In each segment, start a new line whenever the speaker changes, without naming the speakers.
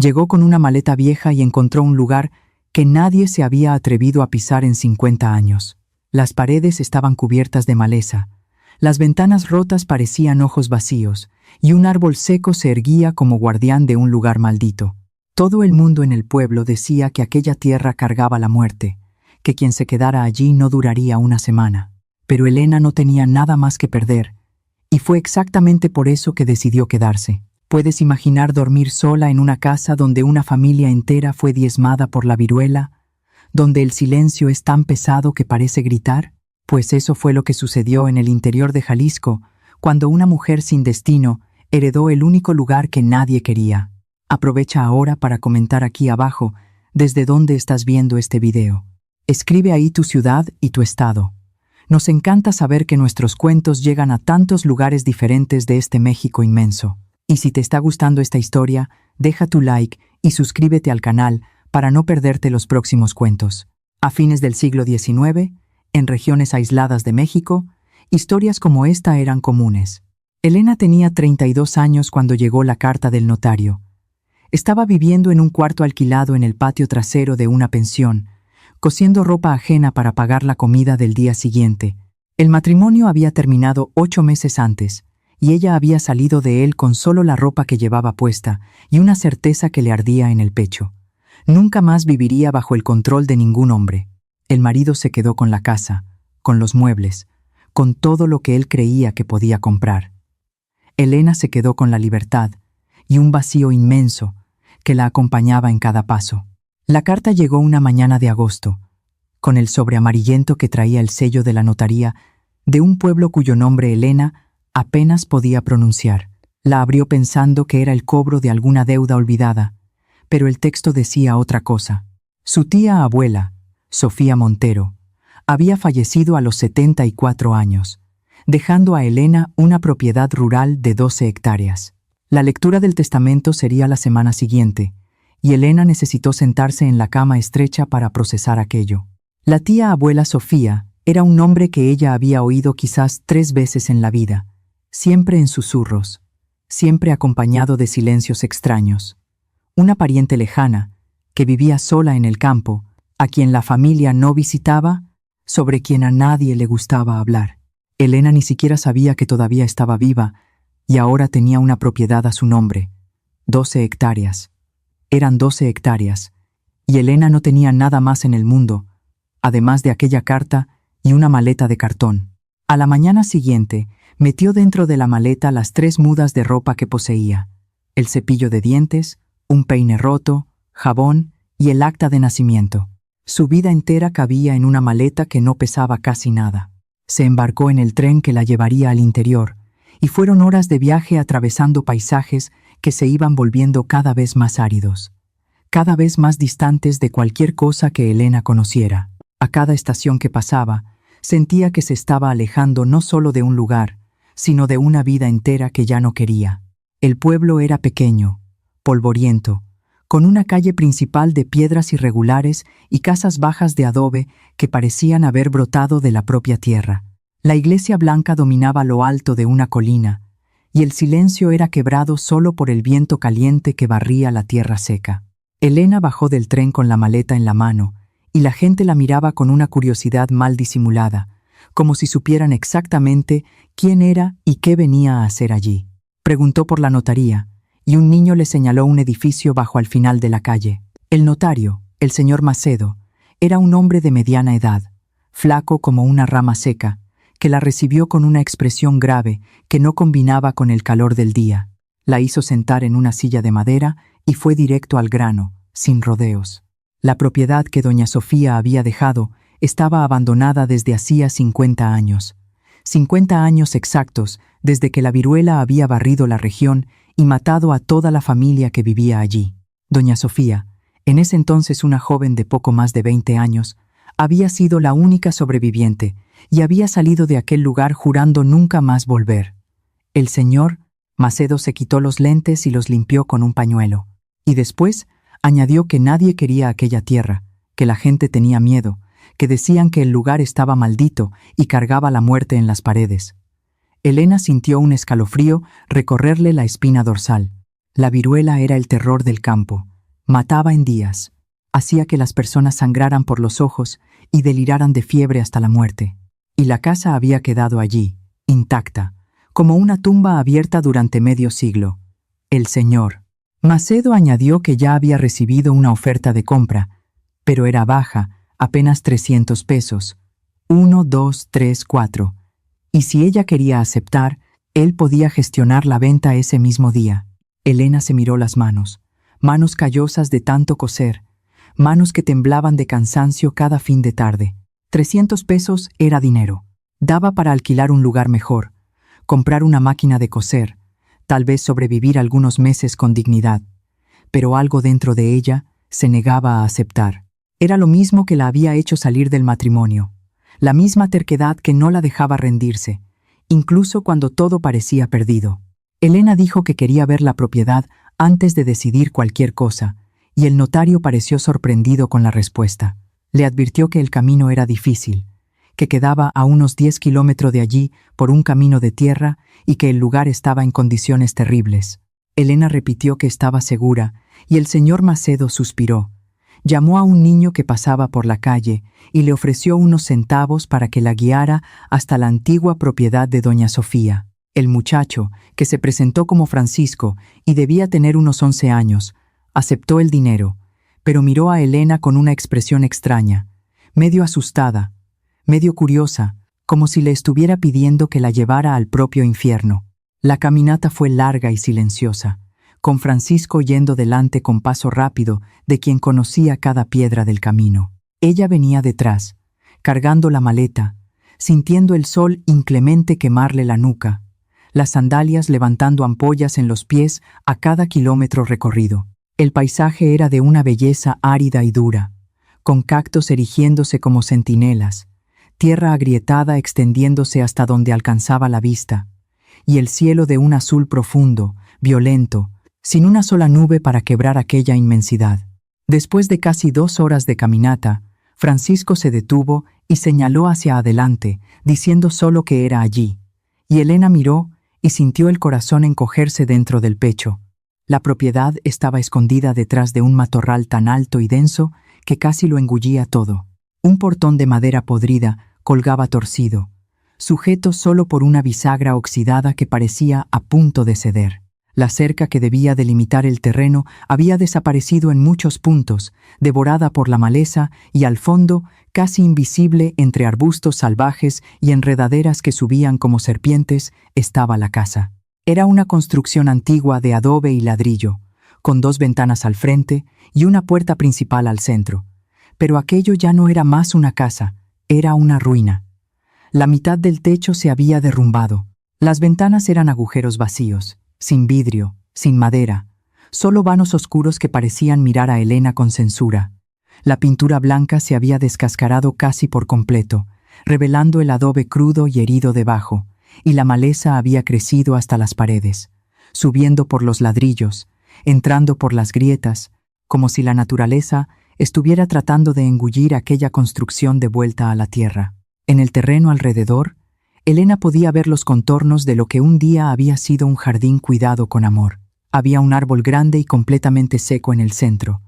Llegó con una maleta vieja y encontró un lugar que nadie se había atrevido a pisar en 50 años. Las paredes estaban cubiertas de maleza, las ventanas rotas parecían ojos vacíos, y un árbol seco se erguía como guardián de un lugar maldito. Todo el mundo en el pueblo decía que aquella tierra cargaba la muerte, que quien se quedara allí no duraría una semana. Pero Elena no tenía nada más que perder, y fue exactamente por eso que decidió quedarse. ¿Puedes imaginar dormir sola en una casa donde una familia entera fue diezmada por la viruela, donde el silencio es tan pesado que parece gritar? Pues eso fue lo que sucedió en el interior de Jalisco, cuando una mujer sin destino heredó el único lugar que nadie quería. Aprovecha ahora para comentar aquí abajo desde dónde estás viendo este video. Escribe ahí tu ciudad y tu estado. Nos encanta saber que nuestros cuentos llegan a tantos lugares diferentes de este México inmenso. Y si te está gustando esta historia, deja tu like y suscríbete al canal para no perderte los próximos cuentos. A fines del siglo XIX, en regiones aisladas de México, historias como esta eran comunes. Elena tenía 32 años cuando llegó la carta del notario. Estaba viviendo en un cuarto alquilado en el patio trasero de una pensión, cosiendo ropa ajena para pagar la comida del día siguiente. El matrimonio había terminado 8 meses antes, y ella había salido de él con solo la ropa que llevaba puesta y una certeza que le ardía en el pecho. Nunca más viviría bajo el control de ningún hombre. El marido se quedó con la casa, con los muebles, con todo lo que él creía que podía comprar. Elena se quedó con la libertad y un vacío inmenso que la acompañaba en cada paso. La carta llegó una mañana de agosto, con el sobre amarillento que traía el sello de la notaría de un pueblo cuyo nombre Elena apenas podía pronunciar. La abrió pensando que era el cobro de alguna deuda olvidada, pero el texto decía otra cosa. Su tía abuela, Sofía Montero, había fallecido a los 74 años, dejando a Elena una propiedad rural de 12 hectáreas. La lectura del testamento sería la semana siguiente, y Elena necesitó sentarse en la cama estrecha para procesar aquello. La tía abuela Sofía era un nombre que ella había oído quizás 3 veces en la vida, siempre en susurros, siempre acompañado de silencios extraños. Una pariente lejana, que vivía sola en el campo, a quien la familia no visitaba, sobre quien a nadie le gustaba hablar. Elena ni siquiera sabía que todavía estaba viva, y ahora tenía una propiedad a su nombre, 12 hectáreas. Eran 12 hectáreas, y Elena no tenía nada más en el mundo, además de aquella carta y una maleta de cartón. A la mañana siguiente, metió dentro de la maleta las 3 mudas de ropa que poseía, el cepillo de dientes, un peine roto, jabón y el acta de nacimiento. Su vida entera cabía en una maleta que no pesaba casi nada. Se embarcó en el tren que la llevaría al interior, y fueron horas de viaje atravesando paisajes que se iban volviendo cada vez más áridos, cada vez más distantes de cualquier cosa que Elena conociera. A cada estación que pasaba, sentía que se estaba alejando no solo de un lugar, sino de una vida entera que ya no quería. El pueblo era pequeño, polvoriento, con una calle principal de piedras irregulares y casas bajas de adobe que parecían haber brotado de la propia tierra. La iglesia blanca dominaba lo alto de una colina, y el silencio era quebrado solo por el viento caliente que barría la tierra seca. Elena bajó del tren con la maleta en la mano, y la gente la miraba con una curiosidad mal disimulada, como si supieran exactamente quién era y qué venía a hacer allí. Preguntó por la notaría, y un niño le señaló un edificio bajo al final de la calle. El notario, el señor Macedo, era un hombre de mediana edad, flaco como una rama seca, que la recibió con una expresión grave que no combinaba con el calor del día. La hizo sentar en una silla de madera y fue directo al grano, sin rodeos. La propiedad que doña Sofía había dejado estaba abandonada desde hacía 50 años. 50 años exactos desde que la viruela había barrido la región y matado a toda la familia que vivía allí. Doña Sofía, en ese entonces una joven de poco más de 20 años, había sido la única sobreviviente y había salido de aquel lugar jurando nunca más volver. El señor Macedo se quitó los lentes y los limpió con un pañuelo, y después añadió que nadie quería aquella tierra, que la gente tenía miedo, que decían que el lugar estaba maldito y cargaba la muerte en las paredes. Elena sintió un escalofrío recorrerle la espina dorsal. La viruela era el terror del campo. Mataba en días. Hacía que las personas sangraran por los ojos y deliraran de fiebre hasta la muerte. Y la casa había quedado allí, intacta, como una tumba abierta durante medio siglo. El señor. Macedo añadió que ya había recibido una oferta de compra, pero era baja, apenas 300 pesos. 1, 2, 3, 4. Y si ella quería aceptar, él podía gestionar la venta ese mismo día. Elena se miró las manos callosas de tanto coser, manos que temblaban de cansancio cada fin de tarde. 300 pesos era dinero. Daba para alquilar un lugar mejor, comprar una máquina de coser, tal vez sobrevivir algunos meses con dignidad. Pero algo dentro de ella se negaba a aceptar. Era lo mismo que la había hecho salir del matrimonio, la misma terquedad que no la dejaba rendirse, incluso cuando todo parecía perdido. Elena dijo que quería ver la propiedad antes de decidir cualquier cosa, y el notario pareció sorprendido con la respuesta. Le advirtió que el camino era difícil, que quedaba a unos 10 kilómetros de allí por un camino de tierra y que el lugar estaba en condiciones terribles. Elena repitió que estaba segura, y el señor Macedo suspiró. Llamó a un niño que pasaba por la calle y le ofreció unos centavos para que la guiara hasta la antigua propiedad de doña Sofía. El muchacho, que se presentó como Francisco y debía tener unos 11 años, aceptó el dinero, pero miró a Elena con una expresión extraña, medio asustada, medio curiosa, como si le estuviera pidiendo que la llevara al propio infierno. La caminata fue larga y silenciosa, con Francisco yendo delante con paso rápido de quien conocía cada piedra del camino. Ella venía detrás, cargando la maleta, sintiendo el sol inclemente quemarle la nuca, las sandalias levantando ampollas en los pies a cada kilómetro recorrido. El paisaje era de una belleza árida y dura, con cactos erigiéndose como centinelas, tierra agrietada extendiéndose hasta donde alcanzaba la vista, y el cielo de un azul profundo, violento, sin una sola nube para quebrar aquella inmensidad. Después de casi 2 horas de caminata, Francisco se detuvo y señaló hacia adelante, diciendo solo que era allí, y Elena miró y sintió el corazón encogerse dentro del pecho. La propiedad estaba escondida detrás de un matorral tan alto y denso que casi lo engullía todo. Un portón de madera podrida colgaba torcido, sujeto solo por una bisagra oxidada que parecía a punto de ceder. La cerca que debía delimitar el terreno había desaparecido en muchos puntos, devorada por la maleza, y al fondo, casi invisible entre arbustos salvajes y enredaderas que subían como serpientes, estaba la casa. Era una construcción antigua de adobe y ladrillo, con 2 ventanas al frente y una puerta principal al centro. Pero aquello ya no era más una casa, era una ruina. La mitad del techo se había derrumbado. Las ventanas eran agujeros vacíos, sin vidrio, sin madera, solo vanos oscuros que parecían mirar a Elena con censura. La pintura blanca se había descascarado casi por completo, revelando el adobe crudo y herido debajo, y la maleza había crecido hasta las paredes, subiendo por los ladrillos, entrando por las grietas, como si la naturaleza estuviera tratando de engullir aquella construcción de vuelta a la tierra. En el terreno alrededor, Elena podía ver los contornos de lo que un día había sido un jardín cuidado con amor. Había un árbol grande y completamente seco en el centro,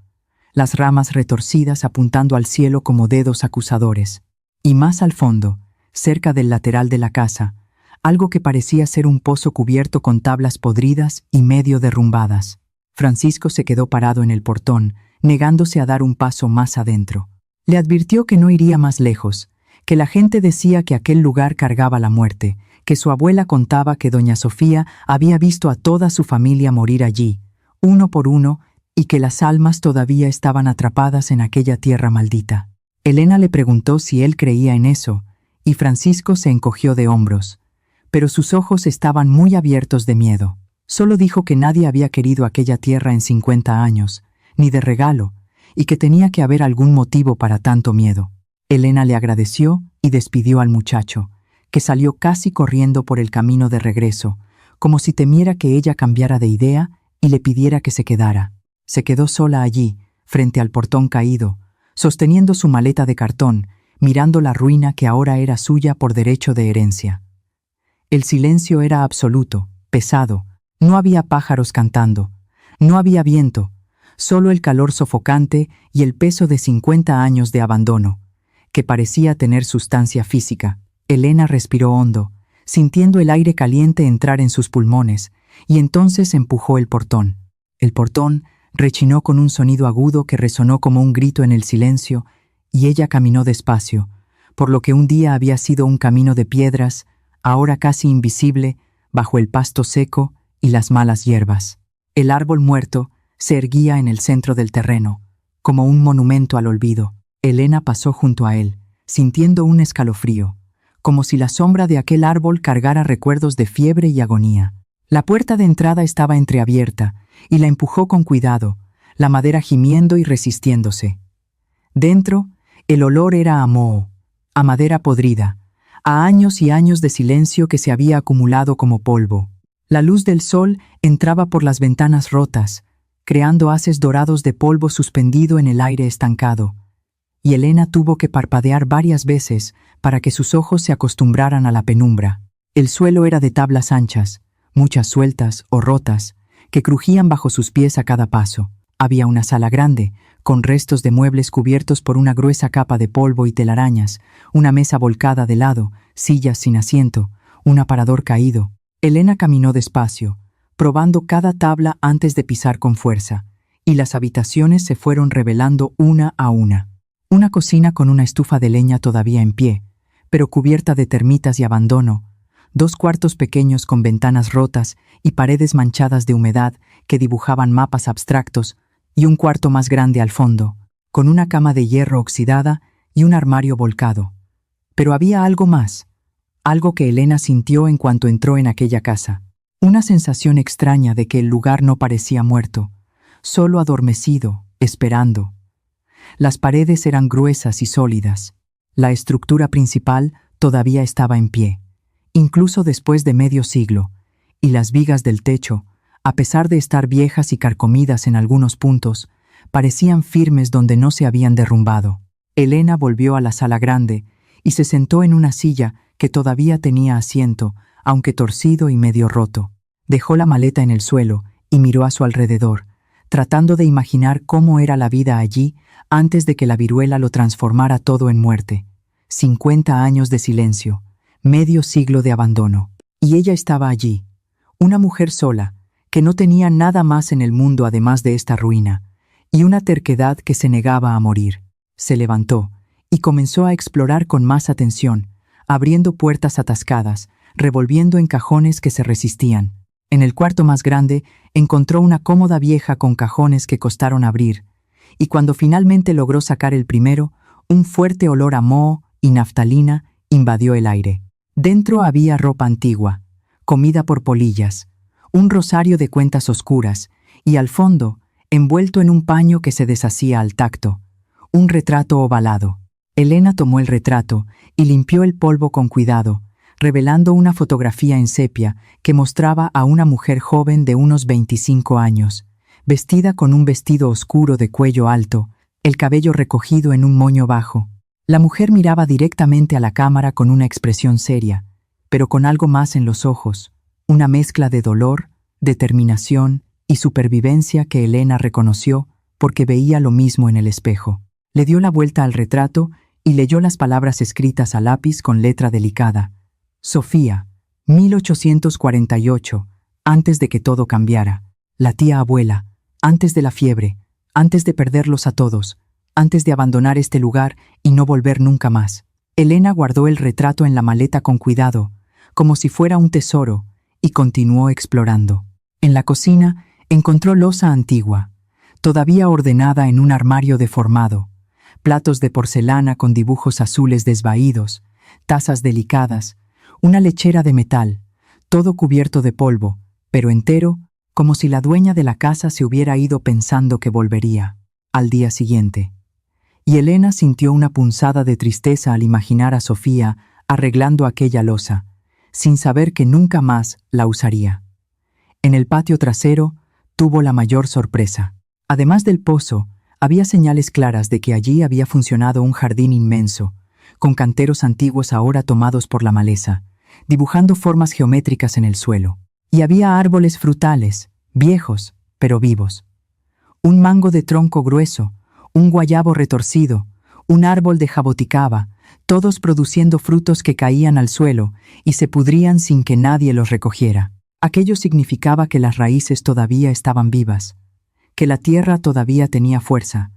las ramas retorcidas apuntando al cielo como dedos acusadores. Y más al fondo, cerca del lateral de la casa, algo que parecía ser un pozo cubierto con tablas podridas y medio derrumbadas. Francisco se quedó parado en el portón, negándose a dar un paso más adentro. Le advirtió que no iría más lejos, que la gente decía que aquel lugar cargaba la muerte, que su abuela contaba que doña Sofía había visto a toda su familia morir allí, uno por uno, y que las almas todavía estaban atrapadas en aquella tierra maldita. Elena le preguntó si él creía en eso, y Francisco se encogió de hombros, pero sus ojos estaban muy abiertos de miedo. Solo dijo que nadie había querido aquella tierra en 50 años, ni de regalo, y que tenía que haber algún motivo para tanto miedo. Elena le agradeció y despidió al muchacho, que salió casi corriendo por el camino de regreso, como si temiera que ella cambiara de idea y le pidiera que se quedara. Se quedó sola allí, frente al portón caído, sosteniendo su maleta de cartón, mirando la ruina que ahora era suya por derecho de herencia. El silencio era absoluto, pesado, no había pájaros cantando, No había viento, solo el calor sofocante y el peso de 50 años de abandono, que parecía tener sustancia física. Elena respiró hondo, sintiendo el aire caliente entrar en sus pulmones, y entonces empujó el portón. El portón rechinó con un sonido agudo que resonó como un grito en el silencio, y ella caminó despacio, por lo que un día había sido un camino de piedras, ahora casi invisible, bajo el pasto seco y las malas hierbas. El árbol muerto se erguía en el centro del terreno, como un monumento al olvido. Elena pasó junto a él, sintiendo un escalofrío, como si la sombra de aquel árbol cargara recuerdos de fiebre y agonía. La puerta de entrada estaba entreabierta, y la empujó con cuidado, la madera gimiendo y resistiéndose. Dentro, el olor era a moho, a madera podrida, a años y años de silencio que se había acumulado como polvo. La luz del sol entraba por las ventanas rotas, creando haces dorados de polvo suspendido en el aire estancado, y Elena tuvo que parpadear varias veces para que sus ojos se acostumbraran a la penumbra. El suelo era de tablas anchas, muchas sueltas o rotas, que crujían bajo sus pies a cada paso. Había una sala grande, con restos de muebles cubiertos por una gruesa capa de polvo y telarañas, una mesa volcada de lado, sillas sin asiento, un aparador caído. Elena caminó despacio, probando cada tabla antes de pisar con fuerza, y las habitaciones se fueron revelando una a una. Una cocina con una estufa de leña todavía en pie, pero cubierta de termitas y abandono, 2 cuartos pequeños con ventanas rotas y paredes manchadas de humedad que dibujaban mapas abstractos, y un cuarto más grande al fondo, con una cama de hierro oxidada y un armario volcado. Pero había algo más, algo que Elena sintió en cuanto entró en aquella casa, una sensación extraña de que el lugar no parecía muerto, solo adormecido, esperando. Las paredes eran gruesas y sólidas. La estructura principal todavía estaba en pie, incluso después de medio siglo, y las vigas del techo, a pesar de estar viejas y carcomidas en algunos puntos, parecían firmes donde no se habían derrumbado. Elena volvió a la sala grande y se sentó en una silla que todavía tenía asiento, aunque torcido y medio roto. Dejó la maleta en el suelo y miró a su alrededor, tratando de imaginar cómo era la vida allí antes de que la viruela lo transformara todo en muerte. 50 años de silencio, medio siglo de abandono. Y ella estaba allí, una mujer sola, que no tenía nada más en el mundo además de esta ruina, y una terquedad que se negaba a morir. Se levantó y comenzó a explorar con más atención, abriendo puertas atascadas, revolviendo en cajones que se resistían. En el cuarto más grande encontró una cómoda vieja con cajones que costaron abrir, y cuando finalmente logró sacar el primero, un fuerte olor a moho y naftalina invadió el aire. Dentro había ropa antigua, comida por polillas, un rosario de cuentas oscuras, y al fondo, envuelto en un paño que se deshacía al tacto, un retrato ovalado. Elena tomó el retrato y limpió el polvo con cuidado, revelando una fotografía en sepia que mostraba a una mujer joven de unos 25 años, vestida con un vestido oscuro de cuello alto, el cabello recogido en un moño bajo. La mujer miraba directamente a la cámara con una expresión seria, pero con algo más en los ojos, una mezcla de dolor, determinación y supervivencia que Elena reconoció porque veía lo mismo en el espejo. Le dio la vuelta al retrato y leyó las palabras escritas a lápiz con letra delicada. Sofía, 1848, antes de que todo cambiara. La tía abuela, antes de la fiebre, antes de perderlos a todos, antes de abandonar este lugar y no volver nunca más. Elena guardó el retrato en la maleta con cuidado, como si fuera un tesoro, y continuó explorando. En la cocina encontró loza antigua, todavía ordenada en un armario deformado, platos de porcelana con dibujos azules desvaídos, tazas delicadas, una lechera de metal, todo cubierto de polvo, pero entero, como si la dueña de la casa se hubiera ido pensando que volvería al día siguiente. Y Elena sintió una punzada de tristeza al imaginar a Sofía arreglando aquella loza, sin saber que nunca más la usaría. En el patio trasero tuvo la mayor sorpresa. Además del pozo, había señales claras de que allí había funcionado un jardín inmenso, con canteros antiguos ahora tomados por la maleza, dibujando formas geométricas en el suelo. Y había árboles frutales, viejos, pero vivos. Un mango de tronco grueso, un guayabo retorcido, un árbol de jaboticaba, todos produciendo frutos que caían al suelo y se pudrían sin que nadie los recogiera. Aquello significaba que las raíces todavía estaban vivas, que la tierra todavía tenía fuerza,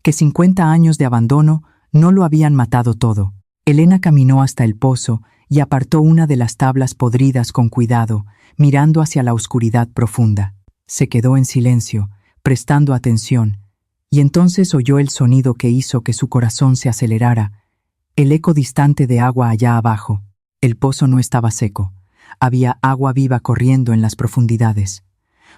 que 50 años de abandono no lo habían matado todo. Elena caminó hasta el pozo y apartó una de las tablas podridas con cuidado, mirando hacia la oscuridad profunda. Se quedó en silencio, prestando atención, y entonces oyó el sonido que hizo que su corazón se acelerara, el eco distante de agua allá abajo. El pozo no estaba seco, había agua viva corriendo en las profundidades.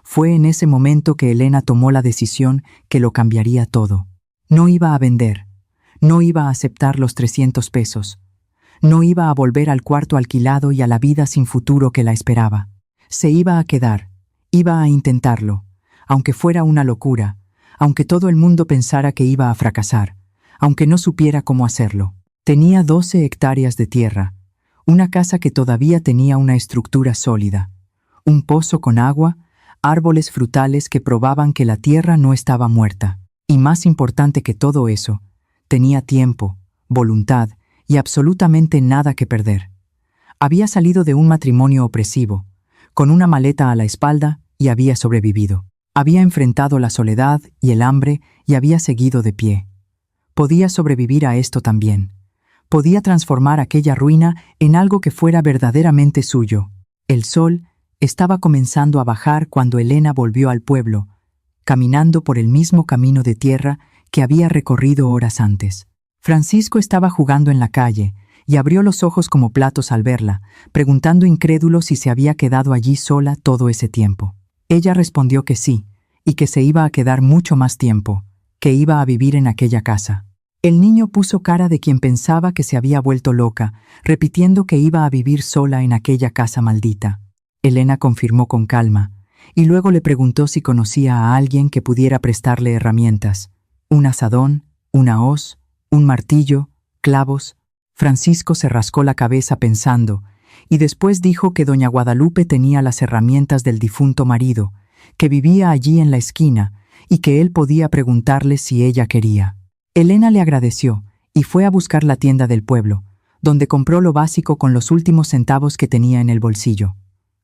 Fue en ese momento que Elena tomó la decisión que lo cambiaría todo. No iba a vender, no iba a aceptar los 300 pesos, no iba a volver al cuarto alquilado y a la vida sin futuro que la esperaba. Se iba a quedar, iba a intentarlo, aunque fuera una locura, aunque todo el mundo pensara que iba a fracasar, aunque no supiera cómo hacerlo. Tenía 12 hectáreas de tierra, una casa que todavía tenía una estructura sólida, un pozo con agua, árboles frutales que probaban que la tierra no estaba muerta. Y más importante que todo eso, tenía tiempo, voluntad y absolutamente nada que perder. Había salido de un matrimonio opresivo, con una maleta a la espalda, y había sobrevivido. Había enfrentado la soledad y el hambre y había seguido de pie. Podía sobrevivir a esto también. Podía transformar aquella ruina en algo que fuera verdaderamente suyo. El sol estaba comenzando a bajar cuando Elena volvió al pueblo, caminando por el mismo camino de tierra que había recorrido horas antes. Francisco estaba jugando en la calle y abrió los ojos como platos al verla, preguntando incrédulo si se había quedado allí sola todo ese tiempo. Ella respondió que sí, y que se iba a quedar mucho más tiempo, que iba a vivir en aquella casa. El niño puso cara de quien pensaba que se había vuelto loca, repitiendo que iba a vivir sola en aquella casa maldita. Elena confirmó con calma, y luego le preguntó si conocía a alguien que pudiera prestarle herramientas. Un azadón, una hoz, un martillo, clavos. Francisco se rascó la cabeza pensando, y después dijo que doña Guadalupe tenía las herramientas del difunto marido, que vivía allí en la esquina, y que él podía preguntarle si ella quería. Elena le agradeció, y fue a buscar la tienda del pueblo, donde compró lo básico con los últimos centavos que tenía en el bolsillo.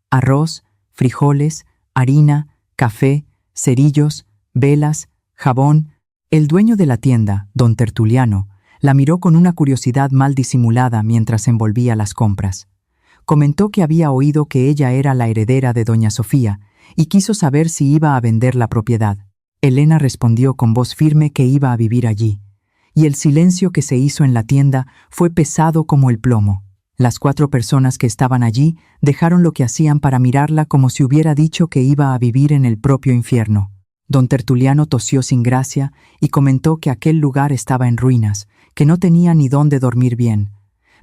Arroz, frijoles, harina, café, cerillos, velas, jabón. El dueño de la tienda, don Tertuliano, la miró con una curiosidad mal disimulada mientras envolvía las compras. Comentó que había oído que ella era la heredera de doña Sofía y quiso saber si iba a vender la propiedad. Elena respondió con voz firme que iba a vivir allí, y el silencio que se hizo en la tienda fue pesado como el plomo. Las 4 personas que estaban allí dejaron lo que hacían para mirarla como si hubiera dicho que iba a vivir en el propio infierno. Don Tertuliano tosió sin gracia y comentó que aquel lugar estaba en ruinas, que no tenía ni dónde dormir bien.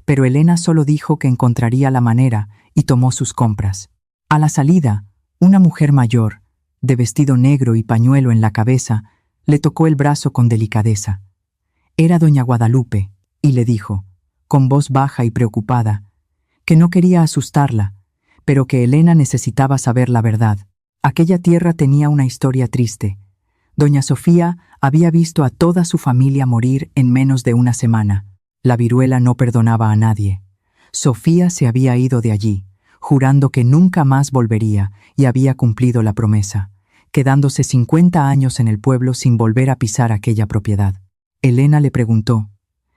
Pero Elena solo dijo que encontraría la manera y tomó sus compras. A la salida, una mujer mayor, de vestido negro y pañuelo en la cabeza, le tocó el brazo con delicadeza. Era doña Guadalupe, y le dijo, con voz baja y preocupada, que no quería asustarla, pero que Elena necesitaba saber la verdad. Aquella tierra tenía una historia triste. Doña Sofía había visto a toda su familia morir en menos de una semana. La viruela no perdonaba a nadie. Sofía se había ido de allí, jurando que nunca más volvería, y había cumplido la promesa, quedándose 50 años en el pueblo sin volver a pisar aquella propiedad. Elena le preguntó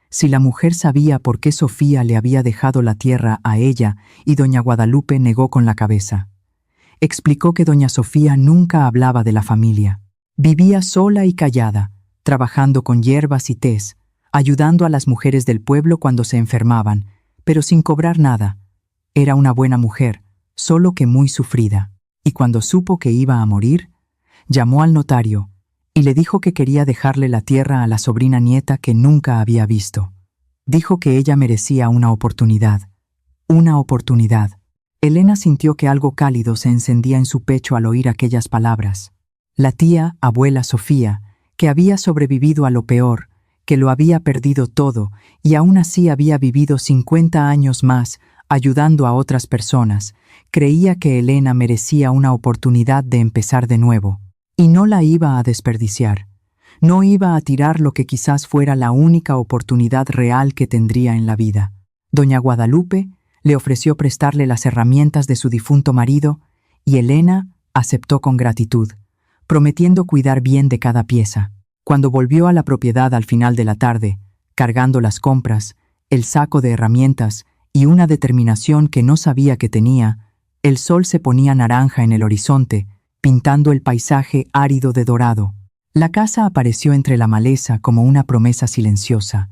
si la mujer sabía por qué Sofía le había dejado la tierra a ella, y doña Guadalupe negó con la cabeza. Explicó que doña Sofía nunca hablaba de la familia. Vivía sola y callada, trabajando con hierbas y tés, ayudando a las mujeres del pueblo cuando se enfermaban, pero sin cobrar nada. Era una buena mujer, solo que muy sufrida. Y cuando supo que iba a morir, llamó al notario y le dijo que quería dejarle la tierra a la sobrina nieta que nunca había visto. Dijo que ella merecía una oportunidad. Una oportunidad. Elena sintió que algo cálido se encendía en su pecho al oír aquellas palabras. La tía, abuela Sofía, que había sobrevivido a lo peor, que lo había perdido todo y aún así había vivido 50 años más ayudando a otras personas, creía que Elena merecía una oportunidad de empezar de nuevo. y no la iba a desperdiciar. No iba a tirar lo que quizás fuera la única oportunidad real que tendría en la vida. Doña Guadalupe le ofreció prestarle las herramientas de su difunto marido y Elena aceptó con gratitud, prometiendo cuidar bien de cada pieza. Cuando volvió a la propiedad al final de la tarde, cargando las compras, el saco de herramientas y una determinación que no sabía que tenía, el sol se ponía naranja en el horizonte, pintando el paisaje árido de dorado. La casa apareció entre la maleza como una promesa silenciosa,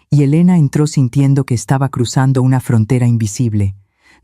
y Elena entró sintiendo que estaba cruzando una frontera invisible,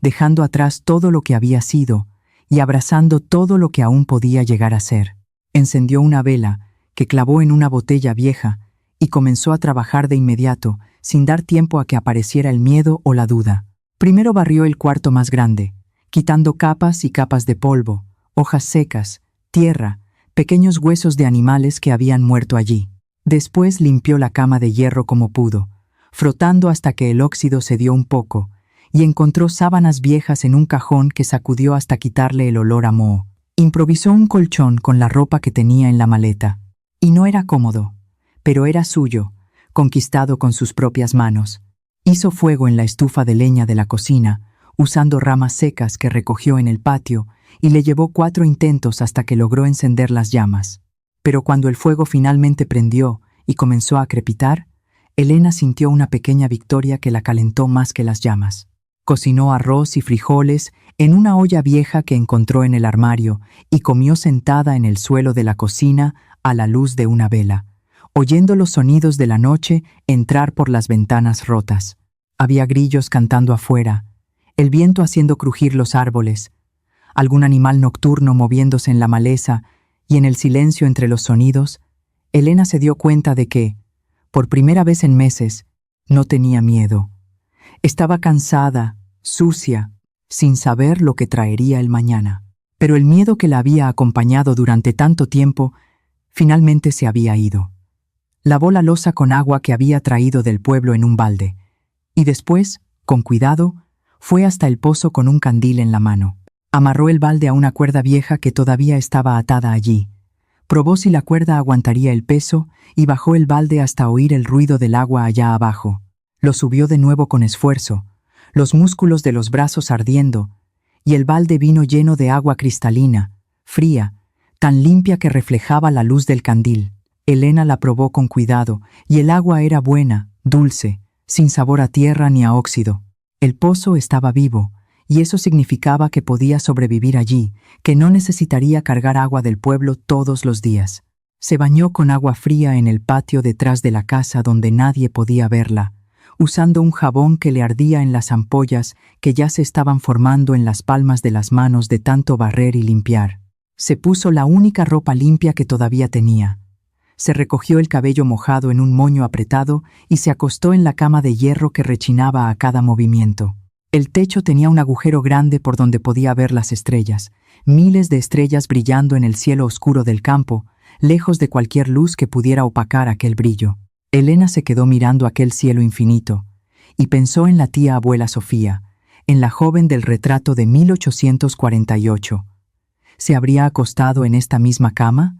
dejando atrás todo lo que había sido y abrazando todo lo que aún podía llegar a ser. Encendió una vela, que clavó en una botella vieja, y comenzó a trabajar de inmediato, sin dar tiempo a que apareciera el miedo o la duda. Primero barrió el cuarto más grande, quitando capas y capas de polvo, hojas secas, tierra, pequeños huesos de animales que habían muerto allí. Después limpió la cama de hierro como pudo, frotando hasta que el óxido cedió un poco, y encontró sábanas viejas en un cajón que sacudió hasta quitarle el olor a moho. Improvisó un colchón con la ropa que tenía en la maleta. Y no era cómodo, pero era suyo, conquistado con sus propias manos. Hizo fuego en la estufa de leña de la cocina, usando ramas secas que recogió en el patio, y le llevó 4 intentos hasta que logró encender las llamas. Pero cuando el fuego finalmente prendió y comenzó a crepitar, Elena sintió una pequeña victoria que la calentó más que las llamas. Cocinó arroz y frijoles en una olla vieja que encontró en el armario y comió sentada en el suelo de la cocina a la luz de una vela, oyendo los sonidos de la noche entrar por las ventanas rotas. Había grillos cantando afuera, el viento haciendo crujir los árboles, algún animal nocturno moviéndose en la maleza, y en el silencio entre los sonidos, Elena se dio cuenta de que, por primera vez en meses, no tenía miedo. Estaba cansada, sucia, sin saber lo que traería el mañana. Pero el miedo que la había acompañado durante tanto tiempo, finalmente se había ido. Lavó la loza con agua que había traído del pueblo en un balde, y después, con cuidado, fue hasta el pozo con un candil en la mano. Amarró el balde a una cuerda vieja que todavía estaba atada allí. Probó si la cuerda aguantaría el peso y bajó el balde hasta oír el ruido del agua allá abajo. Lo subió de nuevo con esfuerzo, los músculos de los brazos ardiendo, y el balde vino lleno de agua cristalina, fría, tan limpia que reflejaba la luz del candil. Elena la probó con cuidado, y el agua era buena, dulce, sin sabor a tierra ni a óxido. El pozo estaba vivo, y eso significaba que podía sobrevivir allí, que no necesitaría cargar agua del pueblo todos los días. Se bañó con agua fría en el patio detrás de la casa donde nadie podía verla, usando un jabón que le ardía en las ampollas que ya se estaban formando en las palmas de las manos de tanto barrer y limpiar. Se puso la única ropa limpia que todavía tenía. Se recogió el cabello mojado en un moño apretado y se acostó en la cama de hierro que rechinaba a cada movimiento. El techo tenía un agujero grande por donde podía ver las estrellas, miles de estrellas brillando en el cielo oscuro del campo, lejos de cualquier luz que pudiera opacar aquel brillo. Elena se quedó mirando aquel cielo infinito y pensó en la tía abuela Sofía, en la joven del retrato de 1848. ¿Se habría acostado en esta misma cama?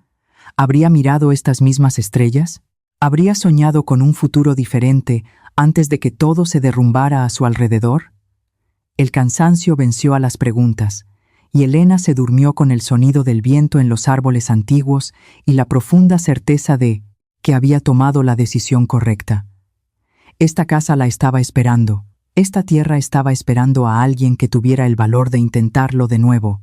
¿Habría mirado estas mismas estrellas? ¿Habría soñado con un futuro diferente antes de que todo se derrumbara a su alrededor? El cansancio venció a las preguntas, y Elena se durmió con el sonido del viento en los árboles antiguos y la profunda certeza de que había tomado la decisión correcta. Esta casa la estaba esperando, esta tierra estaba esperando a alguien que tuviera el valor de intentarlo de nuevo,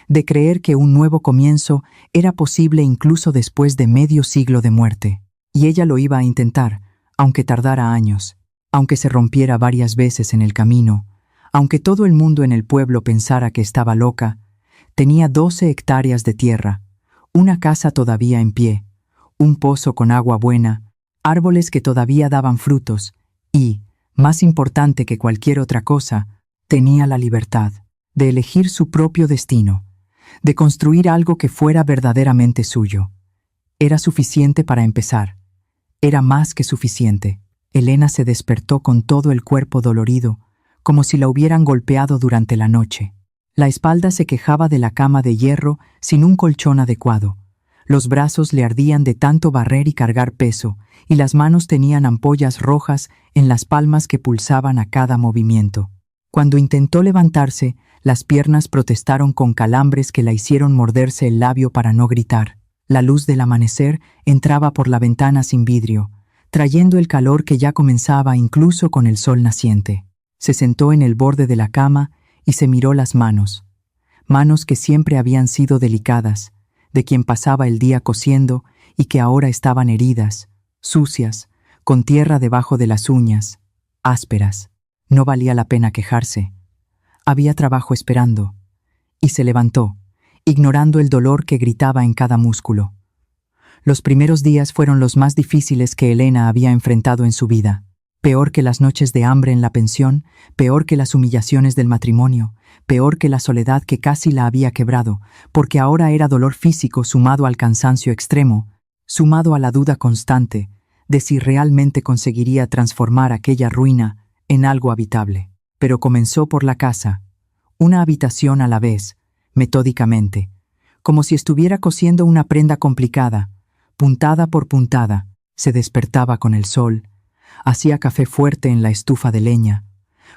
de creer que un nuevo comienzo era posible incluso después de medio siglo de muerte. Y ella lo iba a intentar, aunque tardara años, aunque se rompiera varias veces en el camino, aunque todo el mundo en el pueblo pensara que estaba loca. Tenía 12 hectáreas de tierra, una casa todavía en pie, un pozo con agua buena, árboles que todavía daban frutos y, más importante que cualquier otra cosa, tenía la libertad de elegir su propio destino, de construir algo que fuera verdaderamente suyo. Era suficiente para empezar. Era más que suficiente. Elena se despertó con todo el cuerpo dolorido, como si la hubieran golpeado durante la noche. La espalda se quejaba de la cama de hierro sin un colchón adecuado. Los brazos le ardían de tanto barrer y cargar peso, y las manos tenían ampollas rojas en las palmas que pulsaban a cada movimiento. Cuando intentó levantarse, las piernas protestaron con calambres que la hicieron morderse el labio para no gritar. La luz del amanecer entraba por la ventana sin vidrio, trayendo el calor que ya comenzaba incluso con el sol naciente. Se sentó en el borde de la cama y se miró las manos. Manos que siempre habían sido delicadas, de quien pasaba el día cosiendo y que ahora estaban heridas, sucias, con tierra debajo de las uñas, ásperas. No valía la pena quejarse. Había trabajo esperando. Y se levantó, ignorando el dolor que gritaba en cada músculo. Los primeros días fueron los más difíciles que Elena había enfrentado en su vida. Peor que las noches de hambre en la pensión, peor que las humillaciones del matrimonio, peor que la soledad que casi la había quebrado, porque ahora era dolor físico sumado al cansancio extremo, sumado a la duda constante de si realmente conseguiría transformar aquella ruina en algo habitable. Pero comenzó por la casa, una habitación a la vez, metódicamente, como si estuviera cosiendo una prenda complicada, puntada por puntada. Se despertaba con el sol, hacía café fuerte en la estufa de leña,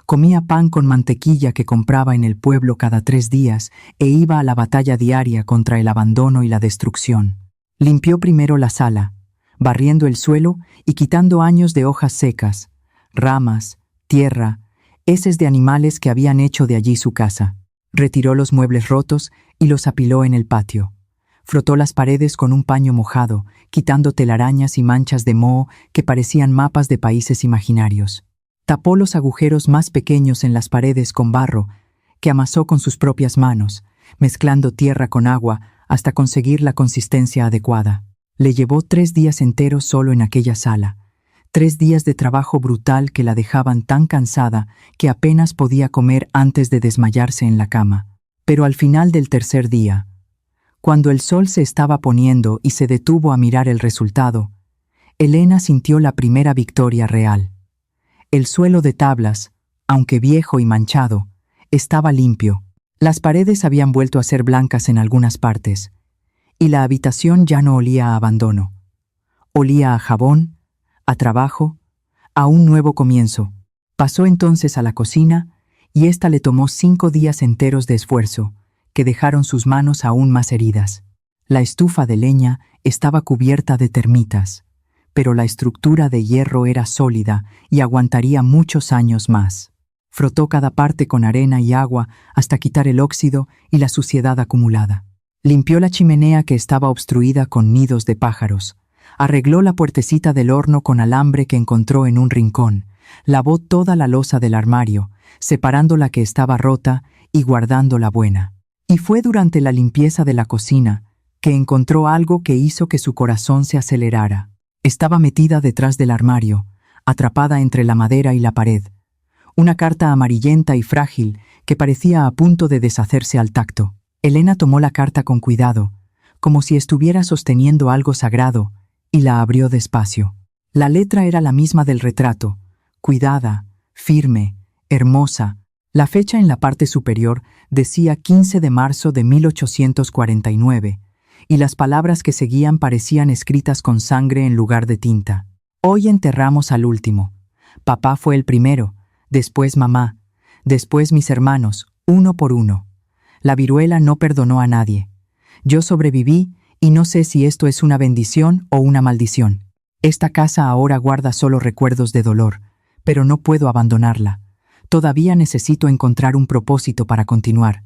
comía pan con mantequilla que compraba en el pueblo cada 3 días e iba a la batalla diaria contra el abandono y la destrucción. Limpió primero la sala, barriendo el suelo y quitando años de hojas secas, ramas, tierra, heces de animales que habían hecho de allí su casa. Retiró los muebles rotos y los apiló en el patio. Frotó las paredes con un paño mojado, quitando telarañas y manchas de moho que parecían mapas de países imaginarios. Tapó los agujeros más pequeños en las paredes con barro, que amasó con sus propias manos, mezclando tierra con agua hasta conseguir la consistencia adecuada. Le llevó 3 días enteros solo en aquella sala. 3 días de trabajo brutal que la dejaban tan cansada que apenas podía comer antes de desmayarse en la cama. Pero al final del 3er día, cuando el sol se estaba poniendo y se detuvo a mirar el resultado, Elena sintió la primera victoria real. El suelo de tablas, aunque viejo y manchado, estaba limpio. Las paredes habían vuelto a ser blancas en algunas partes, y la habitación ya no olía a abandono. Olía a jabón, a trabajo, a un nuevo comienzo. Pasó entonces a la cocina, y ésta le tomó 5 días enteros de esfuerzo, que dejaron sus manos aún más heridas. La estufa de leña estaba cubierta de termitas, pero la estructura de hierro era sólida y aguantaría muchos años más. Frotó cada parte con arena y agua hasta quitar el óxido y la suciedad acumulada. Limpió la chimenea que estaba obstruida con nidos de pájaros. Arregló la puertecita del horno con alambre que encontró en un rincón. Lavó toda la loza del armario, separando la que estaba rota y guardando la buena. Y fue durante la limpieza de la cocina que encontró algo que hizo que su corazón se acelerara. Estaba metida detrás del armario, atrapada entre la madera y la pared. Una carta amarillenta y frágil que parecía a punto de deshacerse al tacto. Elena tomó la carta con cuidado, como si estuviera sosteniendo algo sagrado, y la abrió despacio. La letra era la misma del retrato, cuidada, firme, hermosa. La fecha en la parte superior decía 15 de marzo de 1849, y las palabras que seguían parecían escritas con sangre en lugar de tinta. Hoy enterramos al último. Papá fue el primero, después mamá, después mis hermanos, uno por uno. La viruela no perdonó a nadie. Yo sobreviví y no sé si esto es una bendición o una maldición. Esta casa ahora guarda solo recuerdos de dolor, pero no puedo abandonarla. Todavía necesito encontrar un propósito para continuar.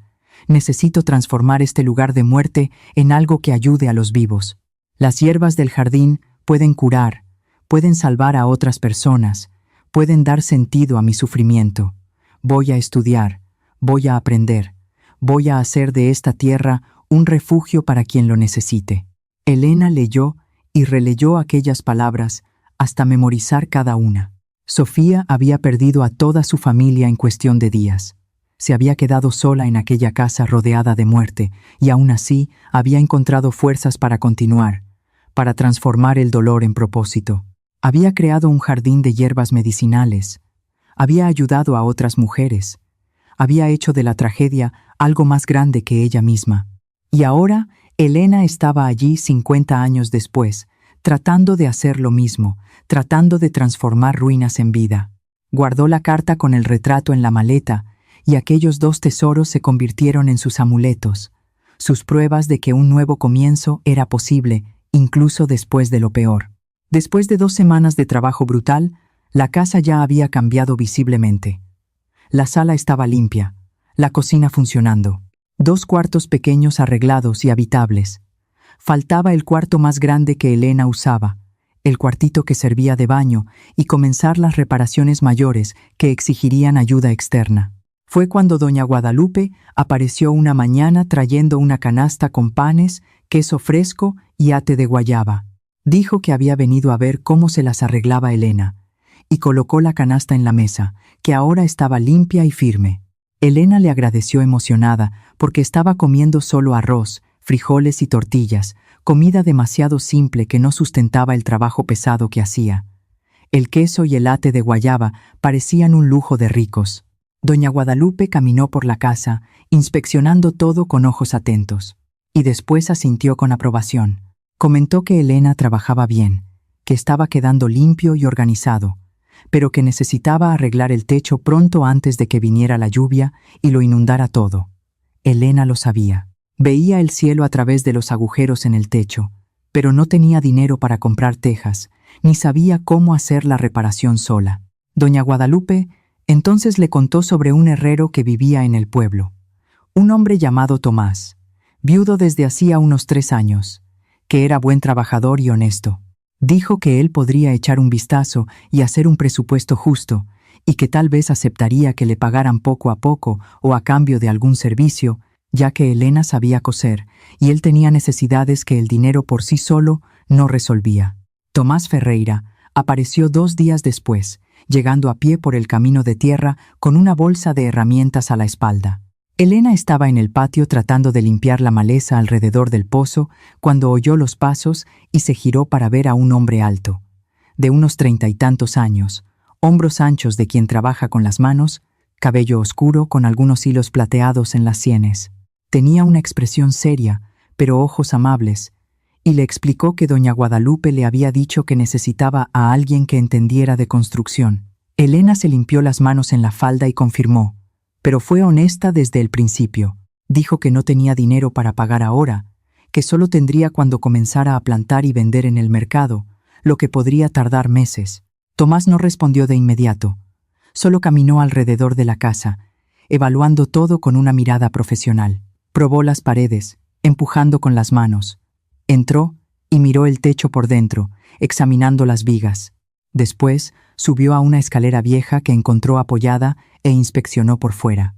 Necesito transformar este lugar de muerte en algo que ayude a los vivos. Las hierbas del jardín pueden curar, pueden salvar a otras personas, pueden dar sentido a mi sufrimiento. Voy a estudiar, voy a aprender, voy a hacer de esta tierra un refugio para quien lo necesite. Elena leyó y releyó aquellas palabras hasta memorizar cada una. Sofía había perdido a toda su familia en cuestión de días. Se había quedado sola en aquella casa rodeada de muerte, y aún así había encontrado fuerzas para continuar, para transformar el dolor en propósito. Había creado un jardín de hierbas medicinales. Había ayudado a otras mujeres. Había hecho de la tragedia algo más grande que ella misma. Y ahora Elena estaba allí 50 años después, tratando de hacer lo mismo, tratando de transformar ruinas en vida. Guardó la carta con el retrato en la maleta, y aquellos dos tesoros se convirtieron en sus amuletos, sus pruebas de que un nuevo comienzo era posible, incluso después de lo peor. Después de 2 semanas de trabajo brutal, la casa ya había cambiado visiblemente. La sala estaba limpia, la cocina funcionando, 2 cuartos pequeños arreglados y habitables. Faltaba el cuarto más grande que Elena usaba, el cuartito que servía de baño, y comenzar las reparaciones mayores que exigirían ayuda externa. Fue cuando doña Guadalupe apareció una mañana trayendo una canasta con panes, queso fresco y ate de guayaba. Dijo que había venido a ver cómo se las arreglaba Elena, y colocó la canasta en la mesa, que ahora estaba limpia y firme. Elena le agradeció emocionada porque estaba comiendo solo arroz, frijoles y tortillas, comida demasiado simple que no sustentaba el trabajo pesado que hacía. El queso y el ate de guayaba parecían un lujo de ricos. Doña Guadalupe caminó por la casa, inspeccionando todo con ojos atentos, y después asintió con aprobación. Comentó que Elena trabajaba bien, que estaba quedando limpio y organizado, pero que necesitaba arreglar el techo pronto antes de que viniera la lluvia y lo inundara todo. Elena lo sabía. Veía el cielo a través de los agujeros en el techo, pero no tenía dinero para comprar tejas, ni sabía cómo hacer la reparación sola. Doña Guadalupe entonces le contó sobre un herrero que vivía en el pueblo, un hombre llamado Tomás, viudo desde hacía unos 3 años, que era buen trabajador y honesto. Dijo que él podría echar un vistazo y hacer un presupuesto justo, y que tal vez aceptaría que le pagaran poco a poco o a cambio de algún servicio, ya que Elena sabía coser y él tenía necesidades que el dinero por sí solo no resolvía. Tomás Ferreira apareció 2 días después, llegando a pie por el camino de tierra con una bolsa de herramientas a la espalda. Elena estaba en el patio tratando de limpiar la maleza alrededor del pozo cuando oyó los pasos y se giró para ver a un hombre alto, de unos 30 y tantos años, hombros anchos de quien trabaja con las manos, cabello oscuro con algunos hilos plateados en las sienes. Tenía una expresión seria, pero ojos amables, y le explicó que doña Guadalupe le había dicho que necesitaba a alguien que entendiera de construcción. Elena se limpió las manos en la falda y confirmó, pero fue honesta desde el principio. Dijo que no tenía dinero para pagar ahora, que solo tendría cuando comenzara a plantar y vender en el mercado, lo que podría tardar meses. Tomás no respondió de inmediato. Solo caminó alrededor de la casa, evaluando todo con una mirada profesional. Probó las paredes, empujando con las manos. Entró y miró el techo por dentro, examinando las vigas. Después, subió a una escalera vieja que encontró apoyada e inspeccionó por fuera.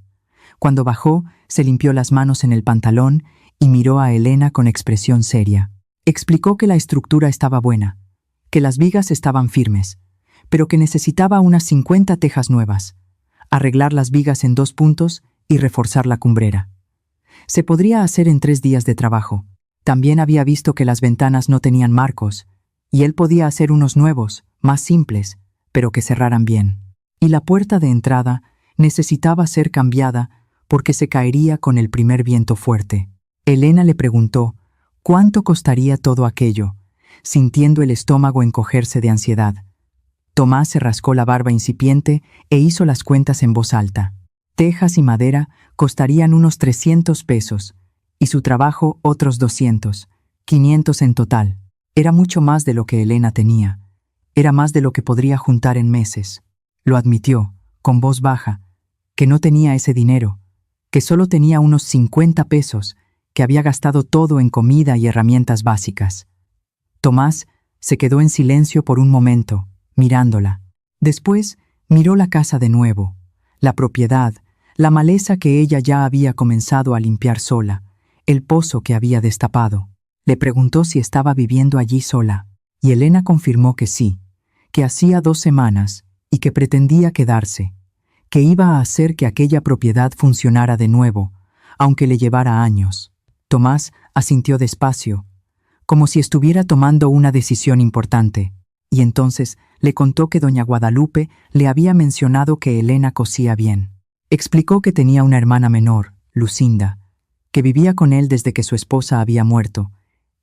Cuando bajó, se limpió las manos en el pantalón y miró a Elena con expresión seria. Explicó que la estructura estaba buena, que las vigas estaban firmes, pero que necesitaba unas 50 tejas nuevas, arreglar las vigas en 2 puntos y reforzar la cumbrera. Se podría hacer en 3 días de trabajo. También había visto que las ventanas no tenían marcos, y él podía hacer unos nuevos, más simples, pero que cerraran bien. Y la puerta de entrada necesitaba ser cambiada porque se caería con el primer viento fuerte. Elena le preguntó cuánto costaría todo aquello, sintiendo el estómago encogerse de ansiedad. Tomás se rascó la barba incipiente e hizo las cuentas en voz alta. Tejas y madera costarían unos 300 pesos, y su trabajo otros 200, 500 en total. Era mucho más de lo que Elena tenía. Era más de lo que podría juntar en meses. Lo admitió, con voz baja, que no tenía ese dinero, que solo tenía unos 50 pesos, que había gastado todo en comida y herramientas básicas. Tomás se quedó en silencio por un momento, mirándola. Después miró la casa de nuevo, la propiedad, la maleza que ella ya había comenzado a limpiar sola, el pozo que había destapado. Le preguntó si estaba viviendo allí sola, y Elena confirmó que sí, que hacía 2 semanas y que pretendía quedarse, que iba a hacer que aquella propiedad funcionara de nuevo, aunque le llevara años. Tomás asintió despacio, como si estuviera tomando una decisión importante, y entonces le contó que doña Guadalupe le había mencionado que Elena cosía bien. Explicó que tenía una hermana menor, Lucinda, que vivía con él desde que su esposa había muerto,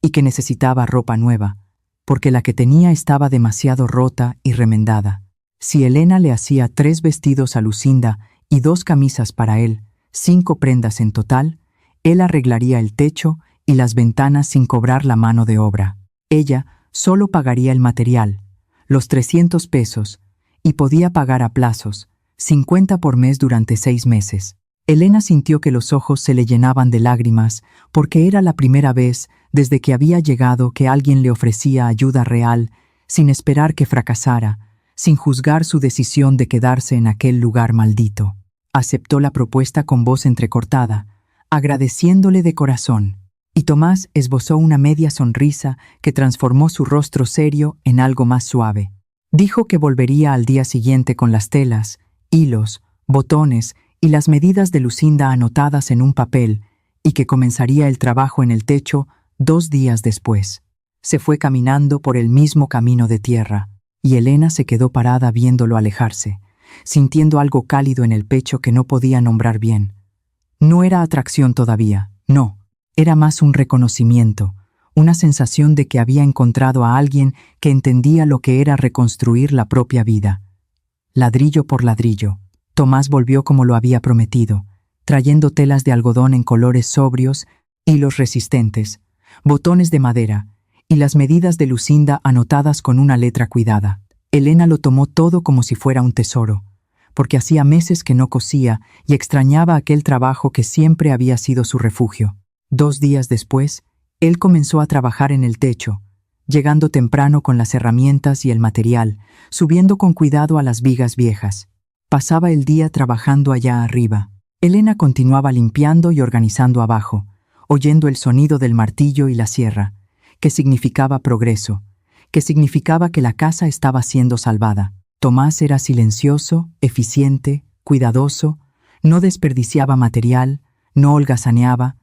y que necesitaba ropa nueva, porque la que tenía estaba demasiado rota y remendada. Si Elena le hacía 3 vestidos a Lucinda y 2 camisas para él, 5 prendas en total, él arreglaría el techo y las ventanas sin cobrar la mano de obra. Ella solo pagaría el material, los 300 pesos, y podía pagar a plazos, 50 por mes durante 6 meses. Elena sintió que los ojos se le llenaban de lágrimas porque era la primera vez desde que había llegado que alguien le ofrecía ayuda real, sin esperar que fracasara, sin juzgar su decisión de quedarse en aquel lugar maldito. Aceptó la propuesta con voz entrecortada, agradeciéndole de corazón, y Tomás esbozó una media sonrisa que transformó su rostro serio en algo más suave. Dijo que volvería al día siguiente con las telas, hilos, botones y las medidas de Lucinda anotadas en un papel, y que comenzaría el trabajo en el techo 2 días después. Se fue caminando por el mismo camino de tierra, y Elena se quedó parada viéndolo alejarse, sintiendo algo cálido en el pecho que no podía nombrar bien. No era atracción todavía, no, era más un reconocimiento, una sensación de que había encontrado a alguien que entendía lo que era reconstruir la propia vida. Ladrillo por ladrillo, Tomás volvió como lo había prometido, trayendo telas de algodón en colores sobrios, hilos resistentes, botones de madera y las medidas de Lucinda anotadas con una letra cuidada. Elena lo tomó todo como si fuera un tesoro, porque hacía meses que no cosía y extrañaba aquel trabajo que siempre había sido su refugio. 2 días después, él comenzó a trabajar en el techo, llegando temprano con las herramientas y el material, subiendo con cuidado a las vigas viejas. Pasaba el día trabajando allá arriba. Elena continuaba limpiando y organizando abajo, oyendo el sonido del martillo y la sierra, que significaba progreso, que significaba que la casa estaba siendo salvada. Tomás era silencioso, eficiente, cuidadoso, no desperdiciaba material, no holgazaneaba,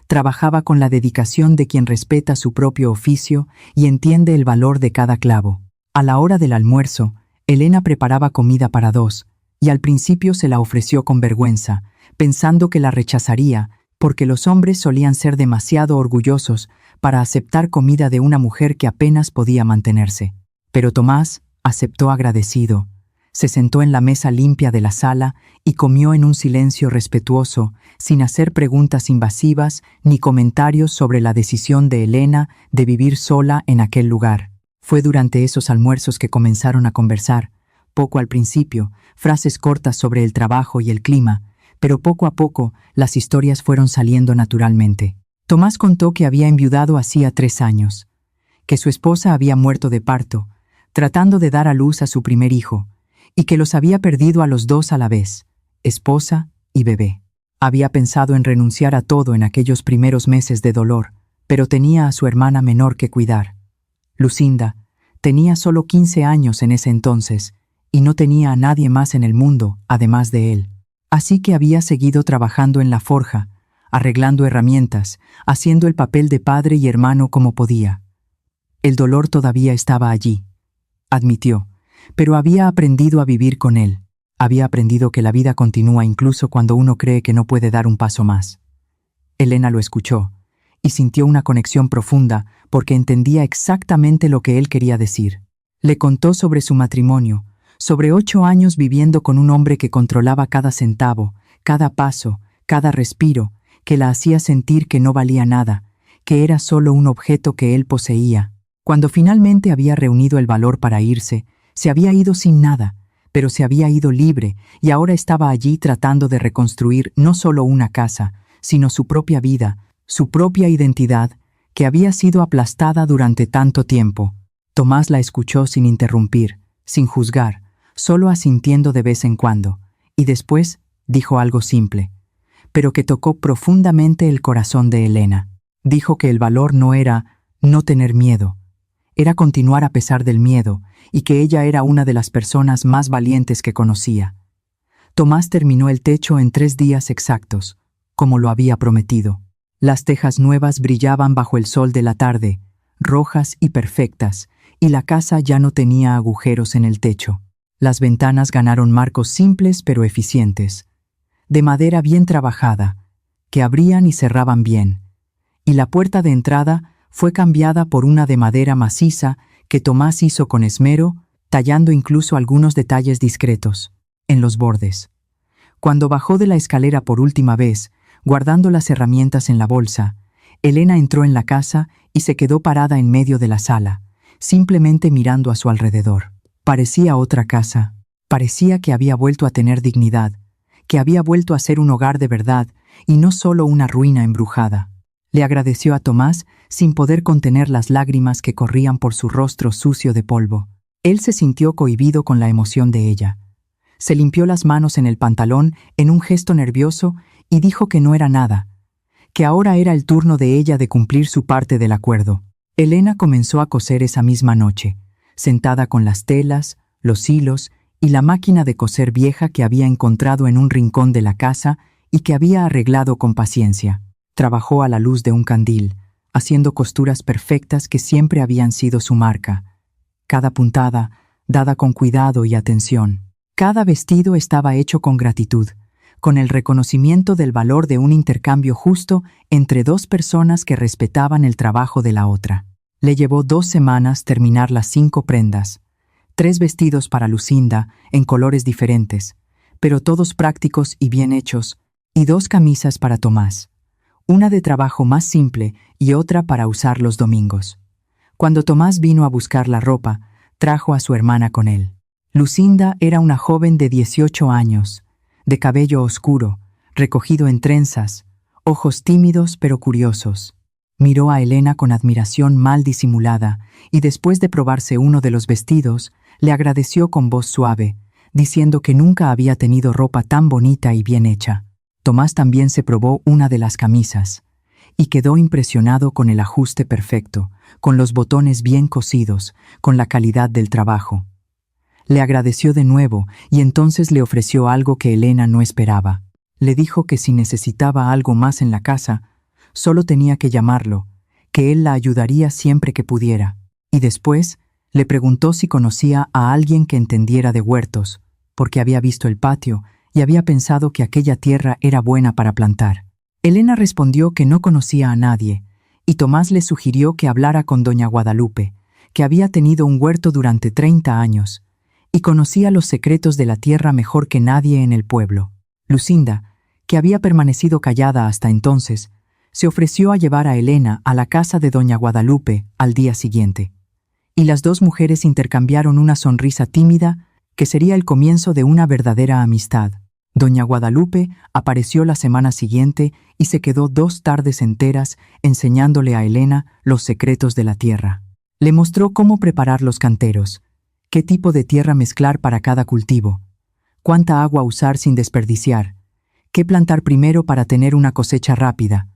trabajaba con la dedicación de quien respeta su propio oficio y entiende el valor de cada clavo. A la hora del almuerzo, Elena preparaba comida para 2, y al principio se la ofreció con vergüenza, pensando que la rechazaría, porque los hombres solían ser demasiado orgullosos para aceptar comida de una mujer que apenas podía mantenerse. Pero Tomás aceptó agradecido, se sentó en la mesa limpia de la sala y comió en un silencio respetuoso, sin hacer preguntas invasivas ni comentarios sobre la decisión de Elena de vivir sola en aquel lugar. Fue durante esos almuerzos que comenzaron a conversar, poco al principio, frases cortas sobre el trabajo y el clima, pero poco a poco las historias fueron saliendo naturalmente. Tomás contó que había enviudado hacía 3 años, que su esposa había muerto de parto, tratando de dar a luz a su primer hijo, y que los había perdido a los 2 a la vez, esposa y bebé. Había pensado en renunciar a todo en aquellos primeros meses de dolor, pero tenía a su hermana menor que cuidar. Lucinda tenía solo 15 años en ese entonces, y no tenía a nadie más en el mundo, además de él. Así que había seguido trabajando en la forja, arreglando herramientas, haciendo el papel de padre y hermano como podía. El dolor todavía estaba allí, admitió, pero había aprendido a vivir con él. Había aprendido que la vida continúa incluso cuando uno cree que no puede dar un paso más. Elena lo escuchó, y sintió una conexión profunda porque entendía exactamente lo que él quería decir. Le contó sobre su matrimonio, sobre 8 años viviendo con un hombre que controlaba cada centavo, cada paso, cada respiro, que la hacía sentir que no valía nada, que era solo un objeto que él poseía. Cuando finalmente había reunido el valor para irse, se había ido sin nada, pero se había ido libre y ahora estaba allí tratando de reconstruir no solo una casa, sino su propia vida, su propia identidad, que había sido aplastada durante tanto tiempo. Tomás la escuchó sin interrumpir, sin juzgar, solo asintiendo de vez en cuando, y después dijo algo simple, pero que tocó profundamente el corazón de Elena. Dijo que el valor no era no tener miedo, era continuar a pesar del miedo, y que ella era una de las personas más valientes que conocía. Tomás terminó el techo en 3 días exactos, como lo había prometido. Las tejas nuevas brillaban bajo el sol de la tarde, rojas y perfectas, y la casa ya no tenía agujeros en el techo. Las ventanas ganaron marcos simples pero eficientes, de madera bien trabajada, que abrían y cerraban bien, y la puerta de entrada fue cambiada por una de madera maciza que Tomás hizo con esmero, tallando incluso algunos detalles discretos en los bordes. Cuando bajó de la escalera por última vez, guardando las herramientas en la bolsa, Elena entró en la casa y se quedó parada en medio de la sala, simplemente mirando a su alrededor. Parecía otra casa. Parecía que había vuelto a tener dignidad, que había vuelto a ser un hogar de verdad y no solo una ruina embrujada. Le agradeció a Tomás sin poder contener las lágrimas que corrían por su rostro sucio de polvo. Él se sintió cohibido con la emoción de ella. Se limpió las manos en el pantalón en un gesto nervioso y dijo que no era nada, que ahora era el turno de ella de cumplir su parte del acuerdo. Elena comenzó a coser esa misma noche, sentada con las telas, los hilos y la máquina de coser vieja que había encontrado en un rincón de la casa y que había arreglado con paciencia. Trabajó a la luz de un candil, haciendo costuras perfectas que siempre habían sido su marca. Cada puntada, dada con cuidado y atención. Cada vestido estaba hecho con gratitud, con el reconocimiento del valor de un intercambio justo entre dos personas que respetaban el trabajo de la otra. Le llevó 2 semanas terminar las 5 prendas, 3 vestidos para Lucinda en colores diferentes, pero todos prácticos y bien hechos, y 2 camisas para Tomás, una de trabajo más simple y otra para usar los domingos. Cuando Tomás vino a buscar la ropa, trajo a su hermana con él. Lucinda era una joven de 18 años, de cabello oscuro, recogido en trenzas, ojos tímidos pero curiosos. Miró a Elena con admiración mal disimulada y después de probarse uno de los vestidos, le agradeció con voz suave, diciendo que nunca había tenido ropa tan bonita y bien hecha. Tomás también se probó una de las camisas y quedó impresionado con el ajuste perfecto, con los botones bien cosidos, con la calidad del trabajo. Le agradeció de nuevo y entonces le ofreció algo que Elena no esperaba. Le dijo que si necesitaba algo más en la casa, solo tenía que llamarlo, que él la ayudaría siempre que pudiera. Y después le preguntó si conocía a alguien que entendiera de huertos, porque había visto el patio y había pensado que aquella tierra era buena para plantar. Elena respondió que no conocía a nadie, y Tomás le sugirió que hablara con doña Guadalupe, que había tenido un huerto durante 30 años, y conocía los secretos de la tierra mejor que nadie en el pueblo. Lucinda, que había permanecido callada hasta entonces, se ofreció a llevar a Elena a la casa de doña Guadalupe al día siguiente, y las 2 mujeres intercambiaron una sonrisa tímida que sería el comienzo de una verdadera amistad. Doña Guadalupe apareció la semana siguiente y se quedó 2 tardes enteras enseñándole a Elena los secretos de la tierra. Le mostró cómo preparar los canteros, qué tipo de tierra mezclar para cada cultivo, cuánta agua usar sin desperdiciar, qué plantar primero para tener una cosecha rápida,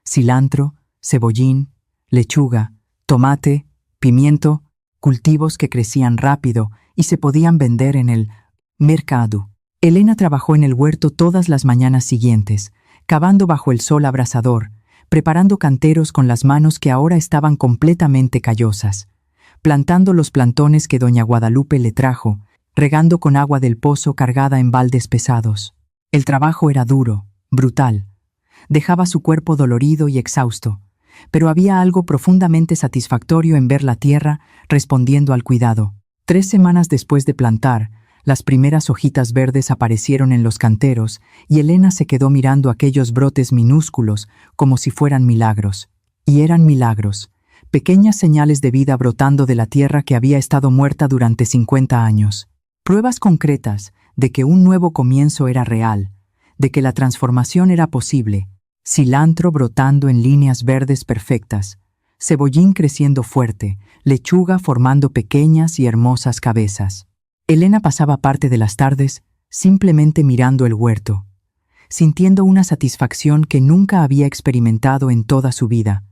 cilantro, cebollín, lechuga, tomate, pimiento, cultivos que crecían rápido y se podían vender en el mercado. Elena trabajó en el huerto todas las mañanas siguientes, cavando bajo el sol abrasador, preparando canteros con las manos que ahora estaban completamente callosas, plantando los plantones que doña Guadalupe le trajo, regando con agua del pozo cargada en baldes pesados. El trabajo era duro, brutal. Dejaba su cuerpo dolorido y exhausto, pero había algo profundamente satisfactorio en ver la tierra respondiendo al cuidado. 3 semanas después de plantar, las primeras hojitas verdes aparecieron en los canteros y Elena se quedó mirando aquellos brotes minúsculos como si fueran milagros. Y eran milagros, pequeñas señales de vida brotando de la tierra que había estado muerta durante 50 años. Pruebas concretas de que un nuevo comienzo era real, de que la transformación era posible. Cilantro brotando en líneas verdes perfectas, cebollín creciendo fuerte, lechuga formando pequeñas y hermosas cabezas. Elena pasaba parte de las tardes simplemente mirando el huerto, sintiendo una satisfacción que nunca había experimentado en toda su vida,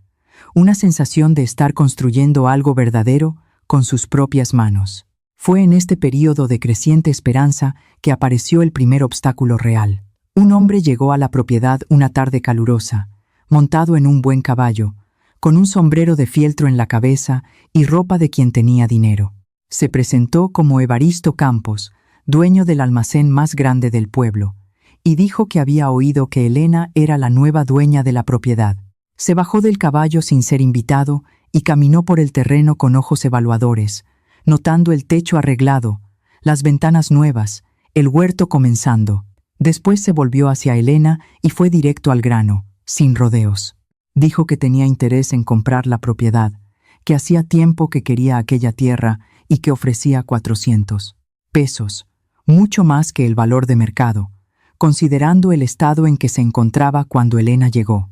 una sensación de estar construyendo algo verdadero con sus propias manos. Fue en este período de creciente esperanza que apareció el primer obstáculo real. Un hombre llegó a la propiedad una tarde calurosa, montado en un buen caballo, con un sombrero de fieltro en la cabeza y ropa de quien tenía dinero. Se presentó como Evaristo Campos, dueño del almacén más grande del pueblo, y dijo que había oído que Elena era la nueva dueña de la propiedad. Se bajó del caballo sin ser invitado y caminó por el terreno con ojos evaluadores, notando el techo arreglado, las ventanas nuevas, el huerto comenzando. Después se volvió hacia Elena y fue directo al grano, sin rodeos. Dijo que tenía interés en comprar la propiedad, que hacía tiempo que quería aquella tierra y que ofrecía 400 pesos, mucho más que el valor de mercado, considerando el estado en que se encontraba cuando Elena llegó.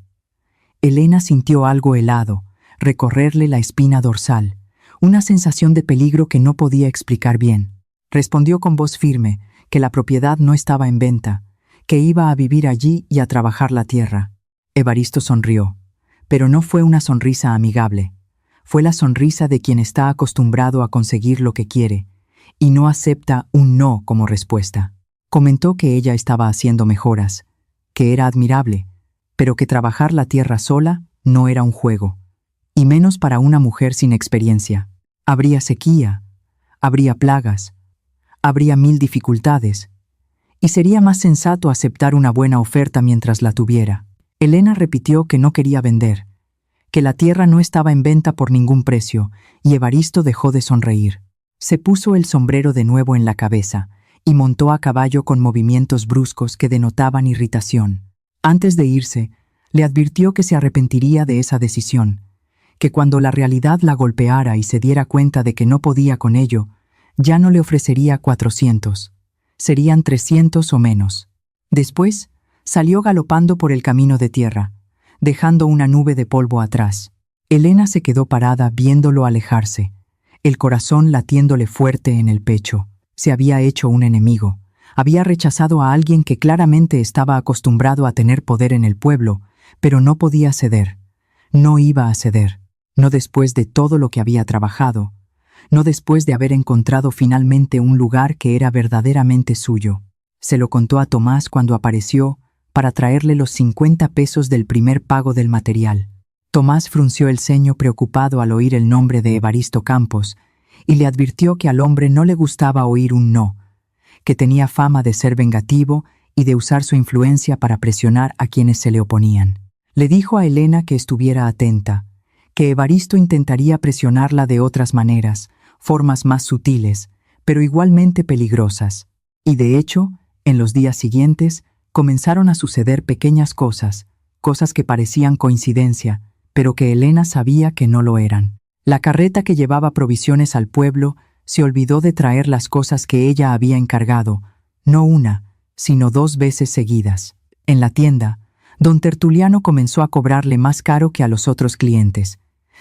Elena sintió algo helado, recorrerle la espina dorsal, una sensación de peligro que no podía explicar bien. Respondió con voz firme que la propiedad no estaba en venta, que iba a vivir allí y a trabajar la tierra. Evaristo sonrió, pero no fue una sonrisa amigable. Fue la sonrisa de quien está acostumbrado a conseguir lo que quiere y no acepta un no como respuesta. Comentó que ella estaba haciendo mejoras, que era admirable, pero que trabajar la tierra sola no era un juego, y menos para una mujer sin experiencia. Habría sequía, habría plagas, habría 1000 dificultades, y sería más sensato aceptar una buena oferta mientras la tuviera. Elena repitió que no quería vender, que la tierra no estaba en venta por ningún precio, y Evaristo dejó de sonreír. Se puso el sombrero de nuevo en la cabeza y montó a caballo con movimientos bruscos que denotaban irritación. Antes de irse, le advirtió que se arrepentiría de esa decisión, que cuando la realidad la golpeara y se diera cuenta de que no podía con ello, ya no le ofrecería 400, serían 300 o menos. Después, salió galopando por el camino de tierra, dejando una nube de polvo atrás. Elena se quedó parada viéndolo alejarse, el corazón latiéndole fuerte en el pecho. Se había hecho un enemigo. Había rechazado a alguien que claramente estaba acostumbrado a tener poder en el pueblo, pero no podía ceder. No iba a ceder. No después de todo lo que había trabajado. No después de haber encontrado finalmente un lugar que era verdaderamente suyo. Se lo contó a Tomás cuando apareció para traerle los 50 pesos del primer pago del material. Tomás frunció el ceño preocupado al oír el nombre de Evaristo Campos y le advirtió que al hombre no le gustaba oír un no, que tenía fama de ser vengativo y de usar su influencia para presionar a quienes se le oponían. Le dijo a Elena que estuviera atenta, que Evaristo intentaría presionarla de otras maneras, formas más sutiles, pero igualmente peligrosas. Y de hecho, en los días siguientes, comenzaron a suceder pequeñas cosas, cosas que parecían coincidencia, pero que Elena sabía que no lo eran. La carreta que llevaba provisiones al pueblo se olvidó de traer las cosas que ella había encargado, no una, sino 2 veces seguidas. En la tienda, don Tertuliano comenzó a cobrarle más caro que a los otros clientes,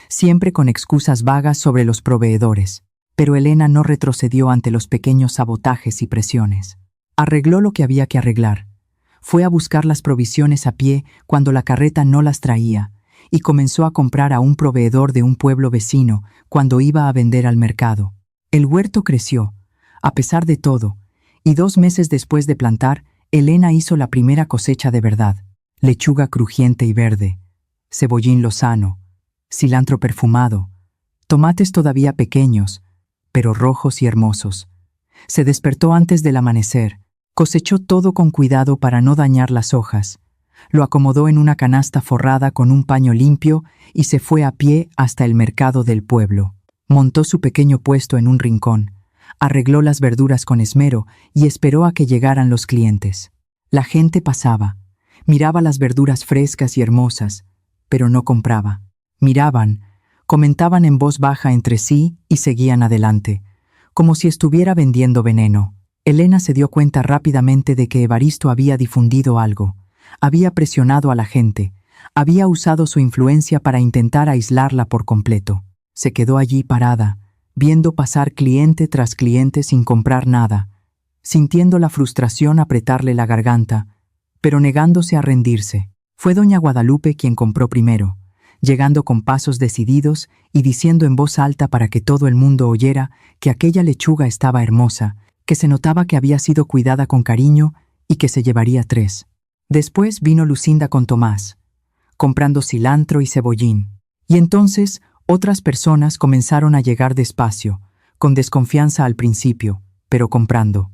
siempre con excusas vagas sobre los proveedores. Pero Elena no retrocedió ante los pequeños sabotajes y presiones. Arregló lo que había que arreglar. Fue a buscar las provisiones a pie cuando la carreta no las traía, y comenzó a comprar a un proveedor de un pueblo vecino cuando iba a vender al mercado. El huerto creció, a pesar de todo, y 2 meses después de plantar, Elena hizo la primera cosecha de verdad. Lechuga crujiente y verde, cebollín lozano, cilantro perfumado, tomates todavía pequeños, pero rojos y hermosos. Se despertó antes del amanecer, cosechó todo con cuidado para no dañar las hojas, lo acomodó en una canasta forrada con un paño limpio y se fue a pie hasta el mercado del pueblo. Montó su pequeño puesto en un rincón, arregló las verduras con esmero y esperó a que llegaran los clientes. La gente pasaba, miraba las verduras frescas y hermosas, pero no compraba. Miraban, comentaban en voz baja entre sí y seguían adelante, como si estuviera vendiendo veneno. Elena se dio cuenta rápidamente de que Evaristo había difundido algo. Había presionado a la gente, había usado su influencia para intentar aislarla por completo. Se quedó allí parada, viendo pasar cliente tras cliente sin comprar nada, sintiendo la frustración apretarle la garganta, pero negándose a rendirse. Fue doña Guadalupe quien compró primero, llegando con pasos decididos y diciendo en voz alta para que todo el mundo oyera que aquella lechuga estaba hermosa, que se notaba que había sido cuidada con cariño y que se llevaría 3. Después vino Lucinda con Tomás, comprando cilantro y cebollín. Y entonces otras personas comenzaron a llegar despacio, con desconfianza al principio, pero comprando.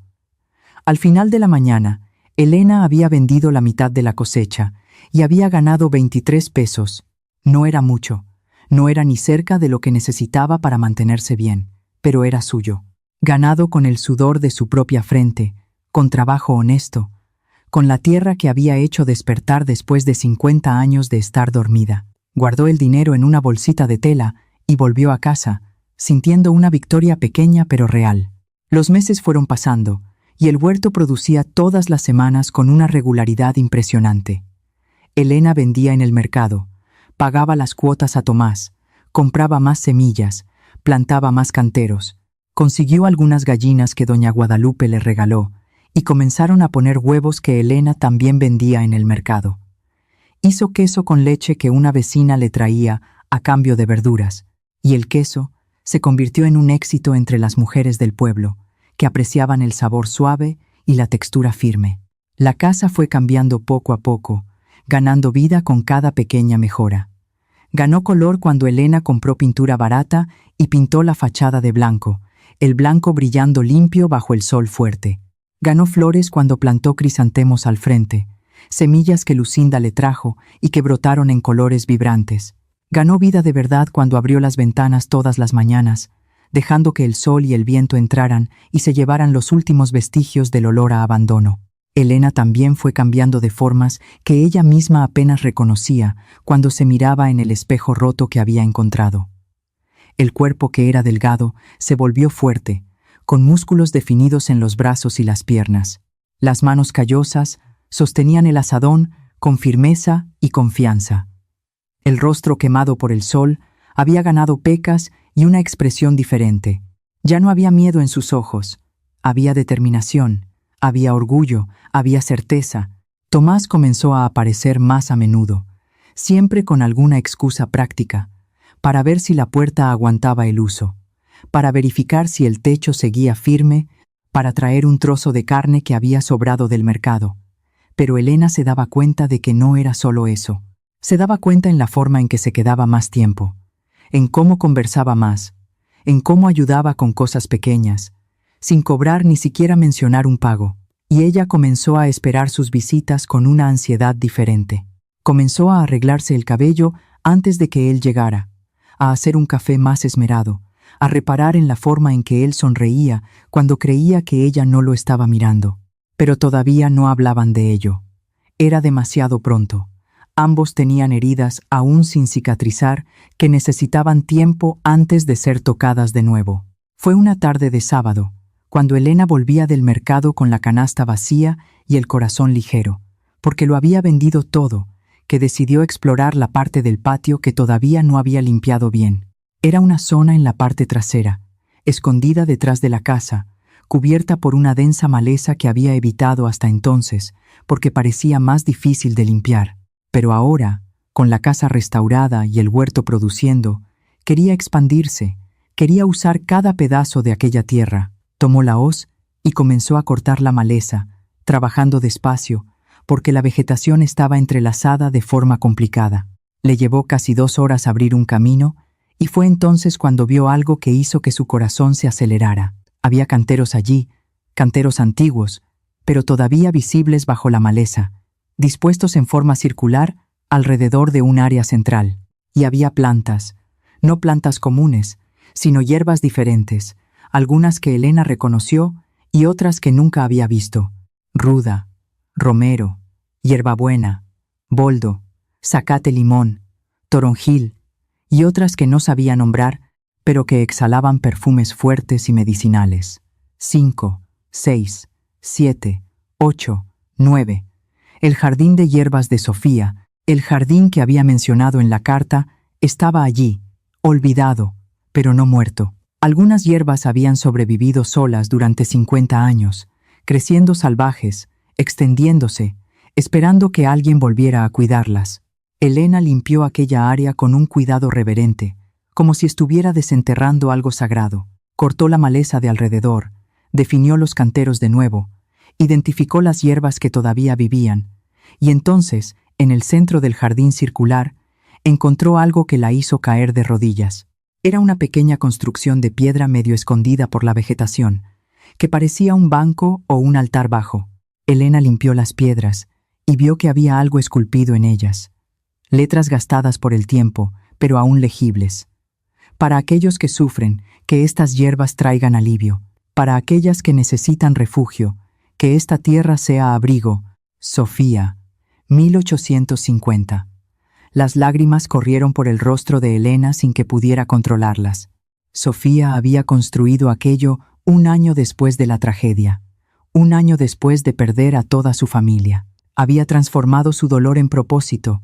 Al final de la mañana, Elena había vendido la mitad de la cosecha y había ganado 23 pesos. No era mucho, no era ni cerca de lo que necesitaba para mantenerse bien, pero era suyo, ganado con el sudor de su propia frente, con trabajo honesto, con la tierra que había hecho despertar después de 50 años de estar dormida. Guardó el dinero en una bolsita de tela y volvió a casa, sintiendo una victoria pequeña pero real. Los meses fueron pasando, y el huerto producía todas las semanas con una regularidad impresionante. Elena vendía en el mercado, pagaba las cuotas a Tomás, compraba más semillas, plantaba más canteros, consiguió algunas gallinas que doña Guadalupe le regaló, y comenzaron a poner huevos que Elena también vendía en el mercado. Hizo queso con leche que una vecina le traía a cambio de verduras, y el queso se convirtió en un éxito entre las mujeres del pueblo, que apreciaban el sabor suave y la textura firme. La casa fue cambiando poco a poco, ganando vida con cada pequeña mejora. Ganó color cuando Elena compró pintura barata y pintó la fachada de blanco, el blanco brillando limpio bajo el sol fuerte. Ganó flores cuando plantó crisantemos al frente, semillas que Lucinda le trajo y que brotaron en colores vibrantes. Ganó vida de verdad cuando abrió las ventanas todas las mañanas, dejando que el sol y el viento entraran y se llevaran los últimos vestigios del olor a abandono. Elena también fue cambiando de formas que ella misma apenas reconocía cuando se miraba en el espejo roto que había encontrado. El cuerpo que era delgado se volvió fuerte, con músculos definidos en los brazos y las piernas. Las manos callosas sostenían el azadón con firmeza y confianza. El rostro quemado por el sol había ganado pecas y una expresión diferente. Ya no había miedo en sus ojos, había determinación, había orgullo, había certeza. Tomás comenzó a aparecer más a menudo, siempre con alguna excusa práctica, para ver si la puerta aguantaba el uso, para verificar si el techo seguía firme, para traer un trozo de carne que había sobrado del mercado. Pero Elena se daba cuenta de que no era solo eso. Se daba cuenta en la forma en que se quedaba más tiempo, en cómo conversaba más, en cómo ayudaba con cosas pequeñas, sin cobrar ni siquiera mencionar un pago. Y ella comenzó a esperar sus visitas con una ansiedad diferente. Comenzó a arreglarse el cabello antes de que él llegara, a hacer un café más esmerado, a reparar en la forma en que él sonreía cuando creía que ella no lo estaba mirando. Pero todavía no hablaban de ello. Era demasiado pronto. Ambos tenían heridas aún sin cicatrizar que necesitaban tiempo antes de ser tocadas de nuevo. Fue una tarde de sábado, cuando Elena volvía del mercado con la canasta vacía y el corazón ligero, porque lo había vendido todo, que decidió explorar la parte del patio que todavía no había limpiado bien. Era una zona en la parte trasera, escondida detrás de la casa, cubierta por una densa maleza que había evitado hasta entonces, porque parecía más difícil de limpiar. Pero ahora, con la casa restaurada y el huerto produciendo, quería expandirse, quería usar cada pedazo de aquella tierra. Tomó la hoz y comenzó a cortar la maleza, trabajando despacio, porque la vegetación estaba entrelazada de forma complicada. Le llevó casi 2 horas abrir un camino, y fue entonces cuando vio algo que hizo que su corazón se acelerara. Había canteros allí, canteros antiguos, pero todavía visibles bajo la maleza, dispuestos en forma circular alrededor de un área central. Y había plantas, no plantas comunes, sino hierbas diferentes, algunas que Elena reconoció y otras que nunca había visto: ruda, romero, hierbabuena, boldo, zacate limón, toronjil, y otras que no sabía nombrar, pero que exhalaban perfumes fuertes y medicinales. 5, 6, 7, 8, 9. El jardín de hierbas de Sofía, el jardín que había mencionado en la carta, estaba allí, olvidado, pero no muerto. Algunas hierbas habían sobrevivido solas durante 50 años, creciendo salvajes, extendiéndose, esperando que alguien volviera a cuidarlas. Elena limpió aquella área con un cuidado reverente, como si estuviera desenterrando algo sagrado. Cortó la maleza de alrededor, definió los canteros de nuevo, identificó las hierbas que todavía vivían, y entonces, en el centro del jardín circular, encontró algo que la hizo caer de rodillas. Era una pequeña construcción de piedra medio escondida por la vegetación, que parecía un banco o un altar bajo. Elena limpió las piedras y vio que había algo esculpido en ellas. Letras gastadas por el tiempo, pero aún legibles. Para aquellos que sufren, que estas hierbas traigan alivio. Para aquellas que necesitan refugio, que esta tierra sea abrigo. Sofía, 1850. Las lágrimas corrieron por el rostro de Elena sin que pudiera controlarlas. Sofía había construido aquello un año después de la tragedia, un año después de perder a toda su familia. Había transformado su dolor en propósito,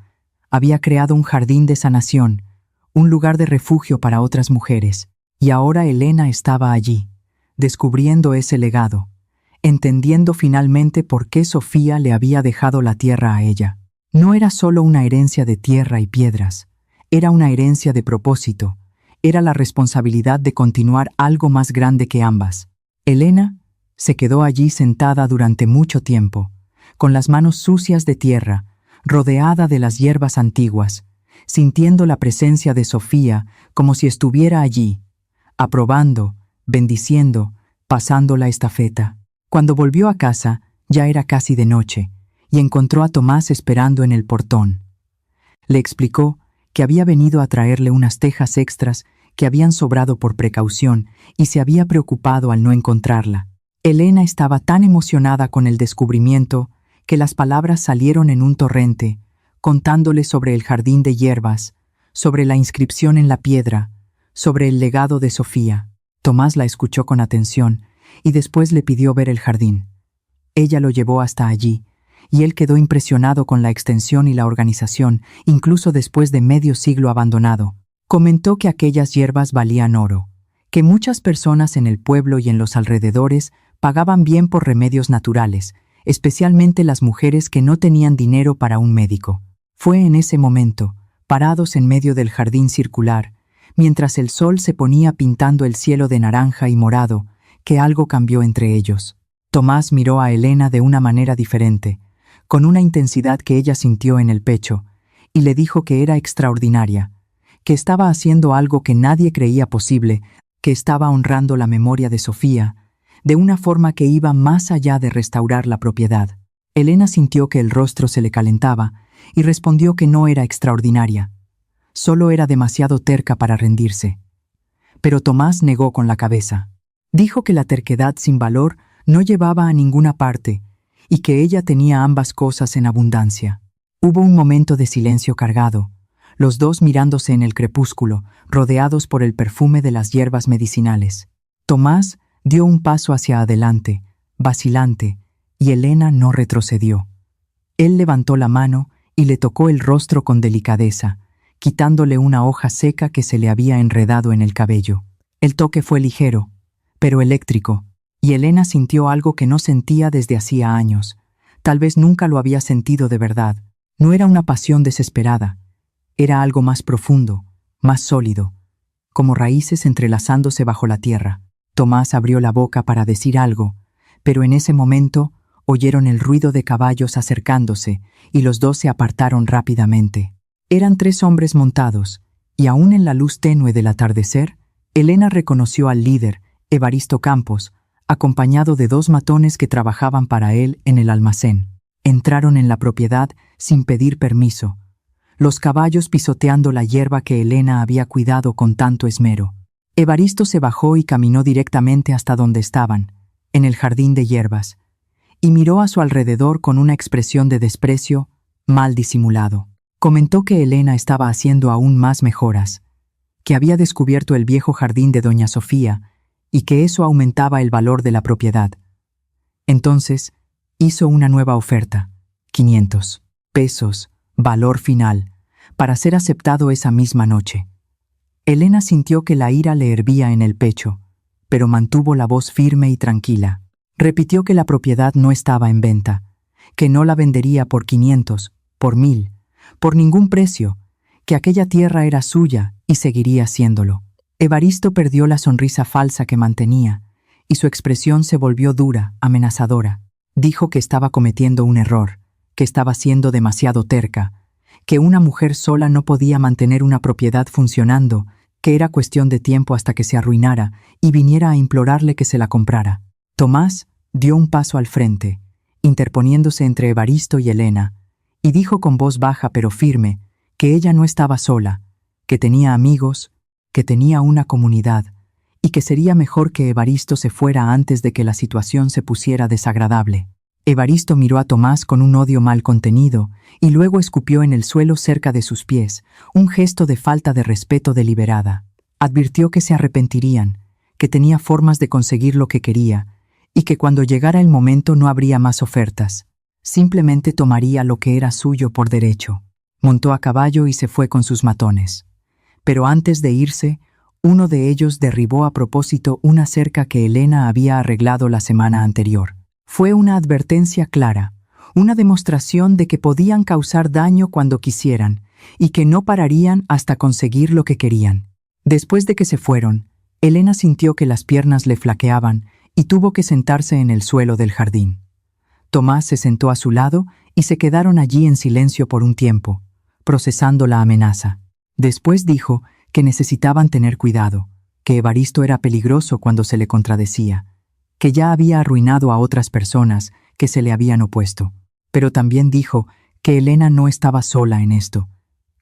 había creado un jardín de sanación, un lugar de refugio para otras mujeres. Y ahora Elena estaba allí, descubriendo ese legado, entendiendo finalmente por qué Sofía le había dejado la tierra a ella. No era solo una herencia de tierra y piedras, era una herencia de propósito, era la responsabilidad de continuar algo más grande que ambas. Elena se quedó allí sentada durante mucho tiempo, con las manos sucias de tierra, rodeada de las hierbas antiguas, sintiendo la presencia de Sofía como si estuviera allí, aprobando, bendiciendo, pasando la estafeta. Cuando volvió a casa, ya era casi de noche, y encontró a Tomás esperando en el portón. Le explicó que había venido a traerle unas tejas extras que habían sobrado por precaución y se había preocupado al no encontrarla. Elena estaba tan emocionada con el descubrimiento que las palabras salieron en un torrente, contándole sobre el jardín de hierbas, sobre la inscripción en la piedra, sobre el legado de Sofía. Tomás la escuchó con atención y después le pidió ver el jardín. Ella lo llevó hasta allí, y él quedó impresionado con la extensión y la organización, incluso después de medio siglo abandonado. Comentó que aquellas hierbas valían oro, que muchas personas en el pueblo y en los alrededores pagaban bien por remedios naturales, especialmente las mujeres que no tenían dinero para un médico. Fue en ese momento, parados en medio del jardín circular, mientras el sol se ponía pintando el cielo de naranja y morado, que algo cambió entre ellos. Tomás miró a Elena de una manera diferente, con una intensidad que ella sintió en el pecho, y le dijo que era extraordinaria, que estaba haciendo algo que nadie creía posible, que estaba honrando la memoria de Sofía, de una forma que iba más allá de restaurar la propiedad. Elena sintió que el rostro se le calentaba y respondió que no era extraordinaria, solo era demasiado terca para rendirse. Pero Tomás negó con la cabeza. Dijo que la terquedad sin valor no llevaba a ninguna parte y que ella tenía ambas cosas en abundancia. Hubo un momento de silencio cargado, los dos mirándose en el crepúsculo, rodeados por el perfume de las hierbas medicinales. Tomás dio un paso hacia adelante, vacilante, y Elena no retrocedió. Él levantó la mano y le tocó el rostro con delicadeza, quitándole una hoja seca que se le había enredado en el cabello. El toque fue ligero, pero eléctrico, y Elena sintió algo que no sentía desde hacía años. Tal vez nunca lo había sentido de verdad. No era una pasión desesperada, era algo más profundo, más sólido, como raíces entrelazándose bajo la tierra. Tomás abrió la boca para decir algo, pero en ese momento oyeron el ruido de caballos acercándose y los dos se apartaron rápidamente. Eran 3 hombres montados, y aún en la luz tenue del atardecer, Elena reconoció al líder, Evaristo Campos, acompañado de 2 matones que trabajaban para él en el almacén. Entraron en la propiedad sin pedir permiso, los caballos pisoteando la hierba que Elena había cuidado con tanto esmero. Evaristo se bajó y caminó directamente hasta donde estaban, en el jardín de hierbas, y miró a su alrededor con una expresión de desprecio mal disimulado. Comentó que Elena estaba haciendo aún más mejoras, que había descubierto el viejo jardín de doña Sofía y que eso aumentaba el valor de la propiedad. Entonces, hizo una nueva oferta, 500 pesos, valor final, para ser aceptado esa misma noche. Elena sintió que la ira le hervía en el pecho, pero mantuvo la voz firme y tranquila. Repitió que la propiedad no estaba en venta, que no la vendería por 500, por 1000, por ningún precio, que aquella tierra era suya y seguiría siéndolo. Evaristo perdió la sonrisa falsa que mantenía, y su expresión se volvió dura, amenazadora. Dijo que estaba cometiendo un error, que estaba siendo demasiado terca, que una mujer sola no podía mantener una propiedad funcionando, que era cuestión de tiempo hasta que se arruinara y viniera a implorarle que se la comprara. Tomás dio un paso al frente, interponiéndose entre Evaristo y Elena, y dijo con voz baja pero firme que ella no estaba sola, que tenía amigos, que tenía una comunidad, y que sería mejor que Evaristo se fuera antes de que la situación se pusiera desagradable. Evaristo miró a Tomás con un odio mal contenido y luego escupió en el suelo cerca de sus pies, un gesto de falta de respeto deliberada. Advirtió que se arrepentirían, que tenía formas de conseguir lo que quería, y que cuando llegara el momento no habría más ofertas. Simplemente tomaría lo que era suyo por derecho. Montó a caballo y se fue con sus matones. Pero antes de irse, uno de ellos derribó a propósito una cerca que Elena había arreglado la semana anterior. Fue una advertencia clara, una demostración de que podían causar daño cuando quisieran y que no pararían hasta conseguir lo que querían. Después de que se fueron, Elena sintió que las piernas le flaqueaban y tuvo que sentarse en el suelo del jardín. Tomás se sentó a su lado y se quedaron allí en silencio por un tiempo, procesando la amenaza. Después dijo que necesitaban tener cuidado, que Evaristo era peligroso cuando se le contradecía, que ya había arruinado a otras personas que se le habían opuesto. Pero también dijo que Elena no estaba sola en esto,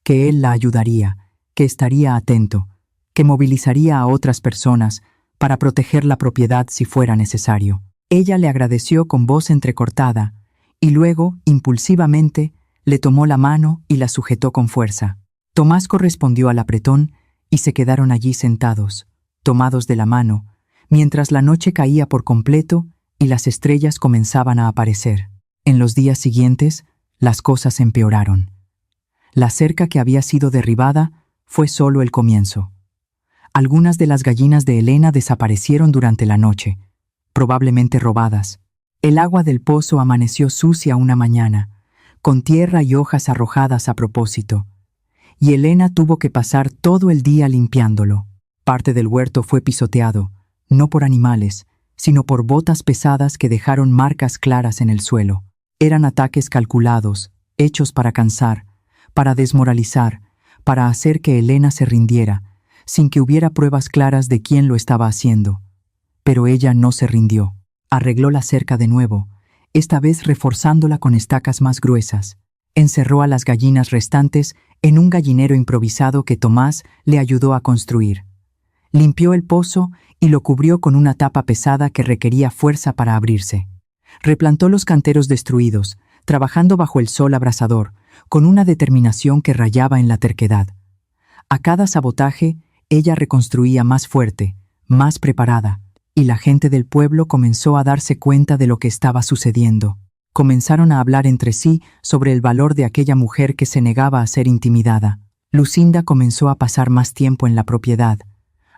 que él la ayudaría, que estaría atento, que movilizaría a otras personas para proteger la propiedad si fuera necesario. Ella le agradeció con voz entrecortada y luego, impulsivamente, le tomó la mano y la sujetó con fuerza. Tomás correspondió al apretón y se quedaron allí sentados, tomados de la mano, mientras la noche caía por completo y las estrellas comenzaban a aparecer. En los días siguientes, las cosas empeoraron. La cerca que había sido derribada fue solo el comienzo. Algunas de las gallinas de Elena desaparecieron durante la noche, probablemente robadas. El agua del pozo amaneció sucia una mañana, con tierra y hojas arrojadas a propósito, y Elena tuvo que pasar todo el día limpiándolo. Parte del huerto fue pisoteado, no por animales, sino por botas pesadas que dejaron marcas claras en el suelo. Eran ataques calculados, hechos para cansar, para desmoralizar, para hacer que Elena se rindiera, sin que hubiera pruebas claras de quién lo estaba haciendo. Pero ella no se rindió. Arregló la cerca de nuevo, esta vez reforzándola con estacas más gruesas. Encerró a las gallinas restantes en un gallinero improvisado que Tomás le ayudó a construir. Limpió el pozo y lo cubrió con una tapa pesada que requería fuerza para abrirse. Replantó los canteros destruidos, trabajando bajo el sol abrasador, con una determinación que rayaba en la terquedad. A cada sabotaje, ella reconstruía más fuerte, más preparada, y la gente del pueblo comenzó a darse cuenta de lo que estaba sucediendo. Comenzaron a hablar entre sí sobre el valor de aquella mujer que se negaba a ser intimidada. Lucinda comenzó a pasar más tiempo en la propiedad,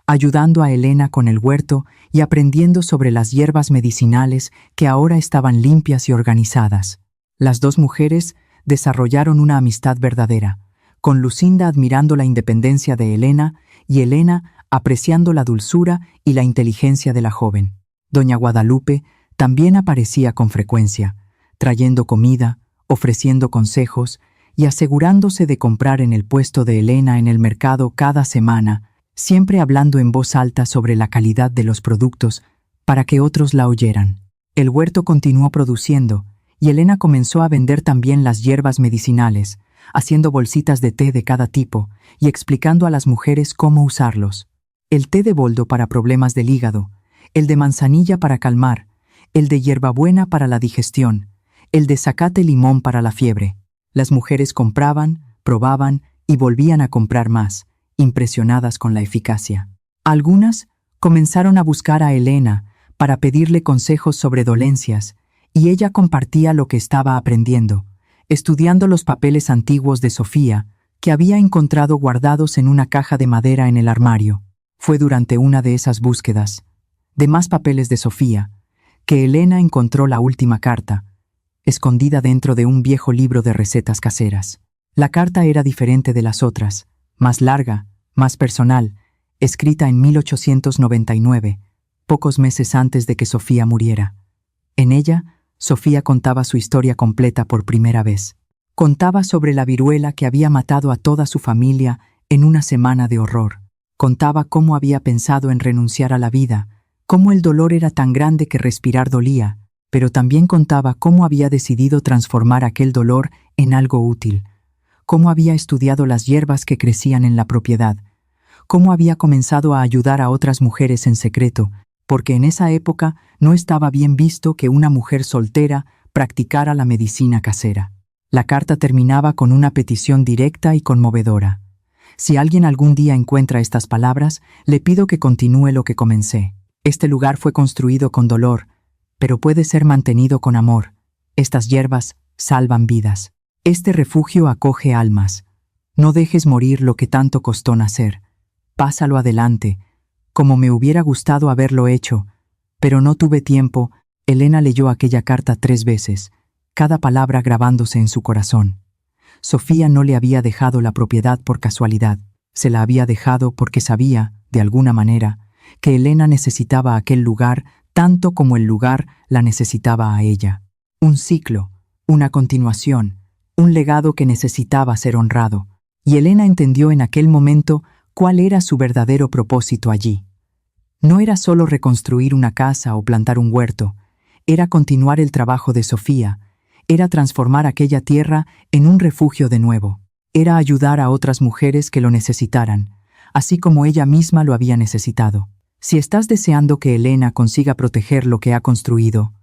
ayudando a Elena con el huerto y aprendiendo sobre las hierbas medicinales que ahora estaban limpias y organizadas. Las dos mujeres desarrollaron una amistad verdadera, con Lucinda admirando la independencia de Elena y Elena apreciando la dulzura y la inteligencia de la joven. Doña Guadalupe también aparecía con frecuencia, trayendo comida, ofreciendo consejos y asegurándose de comprar en el puesto de Elena en el mercado cada semana, siempre hablando en voz alta sobre la calidad de los productos para que otros la oyeran. El huerto continuó produciendo y Elena comenzó a vender también las hierbas medicinales, haciendo bolsitas de té de cada tipo y explicando a las mujeres cómo usarlos. El té de boldo para problemas del hígado, el de manzanilla para calmar, el de hierbabuena para la digestión, el de zacate limón para la fiebre. Las mujeres compraban, probaban y volvían a comprar más, impresionadas con la eficacia. Algunas comenzaron a buscar a Elena para pedirle consejos sobre dolencias, y ella compartía lo que estaba aprendiendo, estudiando los papeles antiguos de Sofía que había encontrado guardados en una caja de madera en el armario. Fue durante una de esas búsquedas, de más papeles de Sofía, que Elena encontró la última carta, escondida dentro de un viejo libro de recetas caseras. La carta era diferente de las otras, más larga, más personal, escrita en 1899, pocos meses antes de que Sofía muriera. En ella, Sofía contaba su historia completa por primera vez. Contaba sobre la viruela que había matado a toda su familia en una semana de horror. Contaba cómo había pensado en renunciar a la vida, cómo el dolor era tan grande que respirar dolía, pero también contaba cómo había decidido transformar aquel dolor en algo útil, cómo había estudiado las hierbas que crecían en la propiedad, cómo había comenzado a ayudar a otras mujeres en secreto, porque en esa época no estaba bien visto que una mujer soltera practicara la medicina casera. La carta terminaba con una petición directa y conmovedora. Si alguien algún día encuentra estas palabras, le pido que continúe lo que comencé. Este lugar fue construido con dolor, pero puede ser mantenido con amor. Estas hierbas salvan vidas. Este refugio acoge almas. No dejes morir lo que tanto costó nacer. Pásalo adelante, como me hubiera gustado haberlo hecho, pero no tuve tiempo. Elena leyó aquella carta 3 veces, cada palabra grabándose en su corazón. Sofía no le había dejado la propiedad por casualidad, se la había dejado porque sabía, de alguna manera, que Elena necesitaba aquel lugar tanto como el lugar la necesitaba a ella. Un ciclo, una continuación, un legado que necesitaba ser honrado, y Elena entendió en aquel momento cuál era su verdadero propósito allí. No era solo reconstruir una casa o plantar un huerto, era continuar el trabajo de Sofía, era transformar aquella tierra en un refugio de nuevo, era ayudar a otras mujeres que lo necesitaran, así como ella misma lo había necesitado. Si estás deseando que Elena consiga proteger lo que ha construido,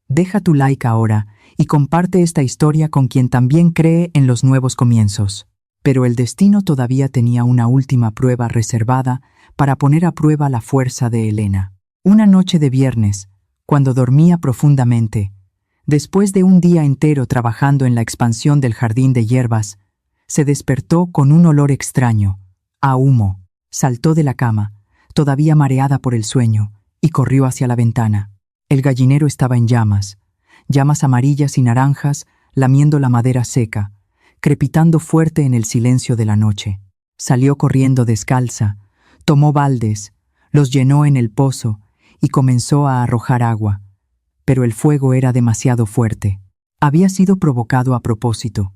deja tu like ahora y comparte esta historia con quien también cree en los nuevos comienzos. Pero el destino todavía tenía una última prueba reservada para poner a prueba la fuerza de Elena. Una noche de viernes, cuando dormía profundamente, después de un día entero trabajando en la expansión del jardín de hierbas, se despertó con un olor extraño, a humo. Saltó de la cama, todavía mareada por el sueño, y corrió hacia la ventana. El gallinero estaba en llamas, llamas amarillas y naranjas lamiendo la madera seca, crepitando fuerte en el silencio de la noche. Salió corriendo descalza, tomó baldes, los llenó en el pozo y comenzó a arrojar agua. Pero el fuego era demasiado fuerte. Había sido provocado a propósito,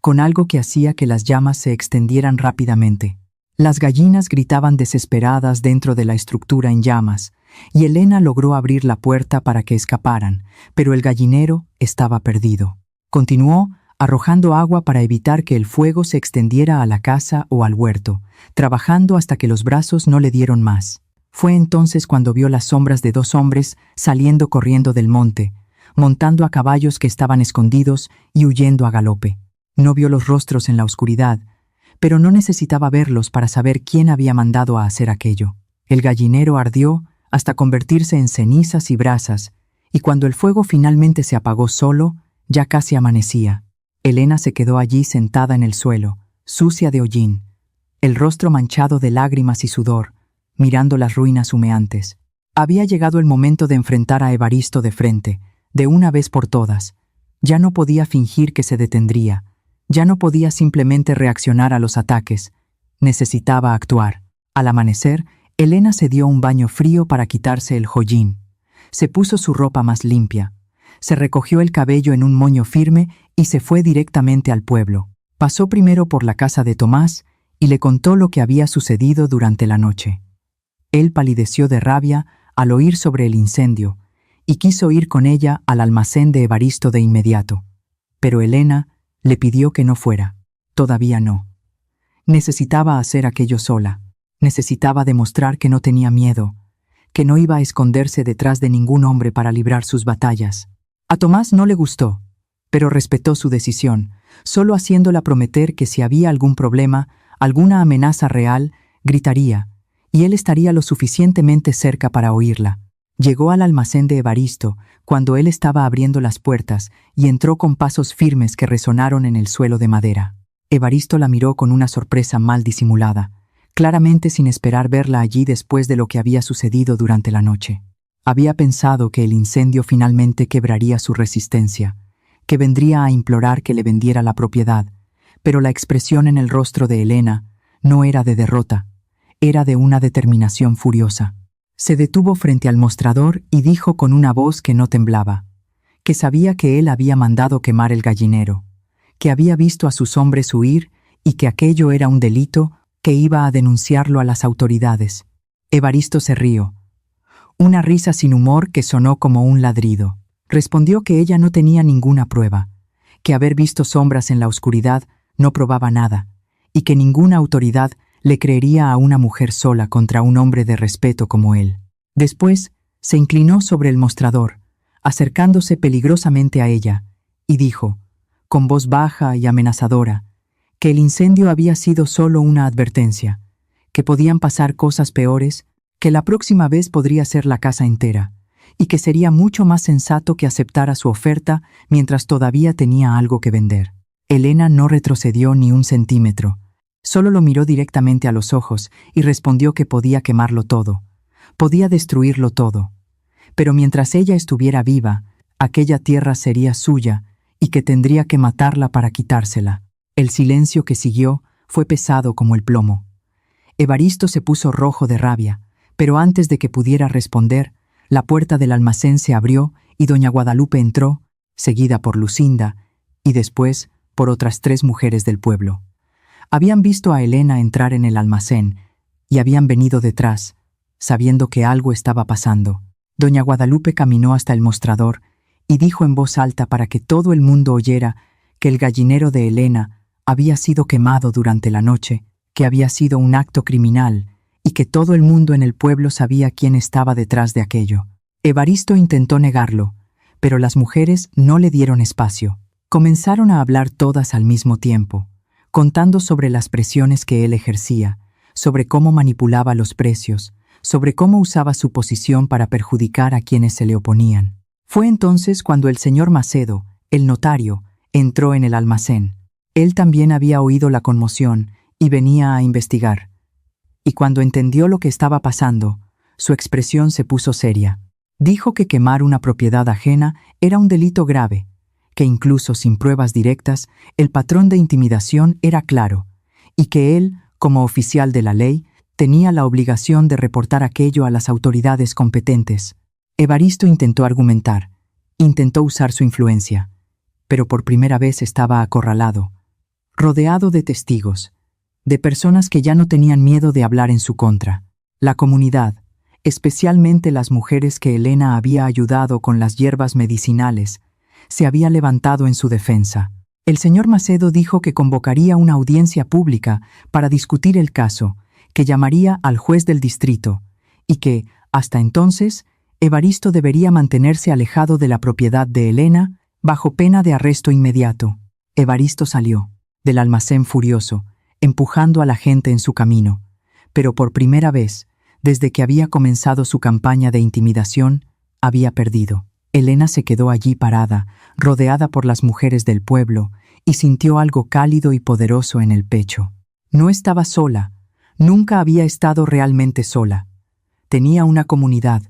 con algo que hacía que las llamas se extendieran rápidamente. Las gallinas gritaban desesperadas dentro de la estructura en llamas, y Elena logró abrir la puerta para que escaparan, pero el gallinero estaba perdido. Continuó arrojando agua para evitar que el fuego se extendiera a la casa o al huerto, trabajando hasta que los brazos no le dieron más. Fue entonces cuando vio las sombras de 2 hombres saliendo corriendo del monte, montando a caballos que estaban escondidos y huyendo a galope. No vio los rostros en la oscuridad, pero no necesitaba verlos para saber quién había mandado a hacer aquello. El gallinero ardió hasta convertirse en cenizas y brasas, y cuando el fuego finalmente se apagó solo, ya casi amanecía. Elena se quedó allí sentada en el suelo, sucia de hollín, el rostro manchado de lágrimas y sudor, mirando las ruinas humeantes. Había llegado el momento de enfrentar a Evaristo de frente, de una vez por todas. Ya no podía fingir que se detendría, ya no podía simplemente reaccionar a los ataques. Necesitaba actuar. Al amanecer, Elena se dio un baño frío para quitarse el hollín. Se puso su ropa más limpia. Se recogió el cabello en un moño firme y se fue directamente al pueblo. Pasó primero por la casa de Tomás y le contó lo que había sucedido durante la noche. Él palideció de rabia al oír sobre el incendio y quiso ir con ella al almacén de Evaristo de inmediato. Pero Elena le pidió que no fuera. Todavía no. Necesitaba hacer aquello sola. Necesitaba demostrar que no tenía miedo, que no iba a esconderse detrás de ningún hombre para librar sus batallas. A Tomás no le gustó, pero respetó su decisión, solo haciéndola prometer que si había algún problema, alguna amenaza real, gritaría, y él estaría lo suficientemente cerca para oírla. Llegó al almacén de Evaristo cuando él estaba abriendo las puertas y entró con pasos firmes que resonaron en el suelo de madera. Evaristo la miró con una sorpresa mal disimulada, claramente sin esperar verla allí después de lo que había sucedido durante la noche. Había pensado que el incendio finalmente quebraría su resistencia, que vendría a implorar que le vendiera la propiedad, pero la expresión en el rostro de Elena no era de derrota, era de una determinación furiosa. Se detuvo frente al mostrador y dijo con una voz que no temblaba, que sabía que él había mandado quemar el gallinero, que había visto a sus hombres huir y que aquello era un delito, que iba a denunciarlo a las autoridades. Evaristo se rió. Una risa sin humor que sonó como un ladrido. Respondió que ella no tenía ninguna prueba, que haber visto sombras en la oscuridad no probaba nada, y que ninguna autoridad le creería a una mujer sola contra un hombre de respeto como él. Después, se inclinó sobre el mostrador, acercándose peligrosamente a ella, y dijo, con voz baja y amenazadora, que el incendio había sido solo una advertencia, que podían pasar cosas peores, que la próxima vez podría ser la casa entera, y que sería mucho más sensato que aceptara su oferta mientras todavía tenía algo que vender. Elena no retrocedió ni un centímetro, solo lo miró directamente a los ojos y respondió que podía quemarlo todo, podía destruirlo todo, pero mientras ella estuviera viva, aquella tierra sería suya y que tendría que matarla para quitársela. El silencio que siguió fue pesado como el plomo. Evaristo se puso rojo de rabia, pero antes de que pudiera responder, la puerta del almacén se abrió y doña Guadalupe entró, seguida por Lucinda, y después por otras 3 mujeres del pueblo. Habían visto a Elena entrar en el almacén y habían venido detrás, sabiendo que algo estaba pasando. Doña Guadalupe caminó hasta el mostrador y dijo en voz alta para que todo el mundo oyera que el gallinero de Elena había sido quemado durante la noche, que había sido un acto criminal y que todo el mundo en el pueblo sabía quién estaba detrás de aquello. Evaristo intentó negarlo, pero las mujeres no le dieron espacio. Comenzaron a hablar todas al mismo tiempo, contando sobre las presiones que él ejercía, sobre cómo manipulaba los precios, sobre cómo usaba su posición para perjudicar a quienes se le oponían. Fue entonces cuando el señor Macedo, el notario, entró en el almacén. Él también había oído la conmoción y venía a investigar. Y cuando entendió lo que estaba pasando, su expresión se puso seria. Dijo que quemar una propiedad ajena era un delito grave, que incluso sin pruebas directas, el patrón de intimidación era claro, y que él, como oficial de la ley, tenía la obligación de reportar aquello a las autoridades competentes. Evaristo intentó argumentar, intentó usar su influencia, pero por primera vez estaba acorralado, rodeado de testigos, de personas que ya no tenían miedo de hablar en su contra. La comunidad, especialmente las mujeres que Elena había ayudado con las hierbas medicinales, se había levantado en su defensa. El señor Macedo dijo que convocaría una audiencia pública para discutir el caso, que llamaría al juez del distrito, y que, hasta entonces, Evaristo debería mantenerse alejado de la propiedad de Elena bajo pena de arresto inmediato. Evaristo salió del almacén furioso, empujando a la gente en su camino, pero por primera vez, desde que había comenzado su campaña de intimidación, había perdido. Elena se quedó allí parada, rodeada por las mujeres del pueblo, y sintió algo cálido y poderoso en el pecho. No estaba sola, nunca había estado realmente sola. Tenía una comunidad,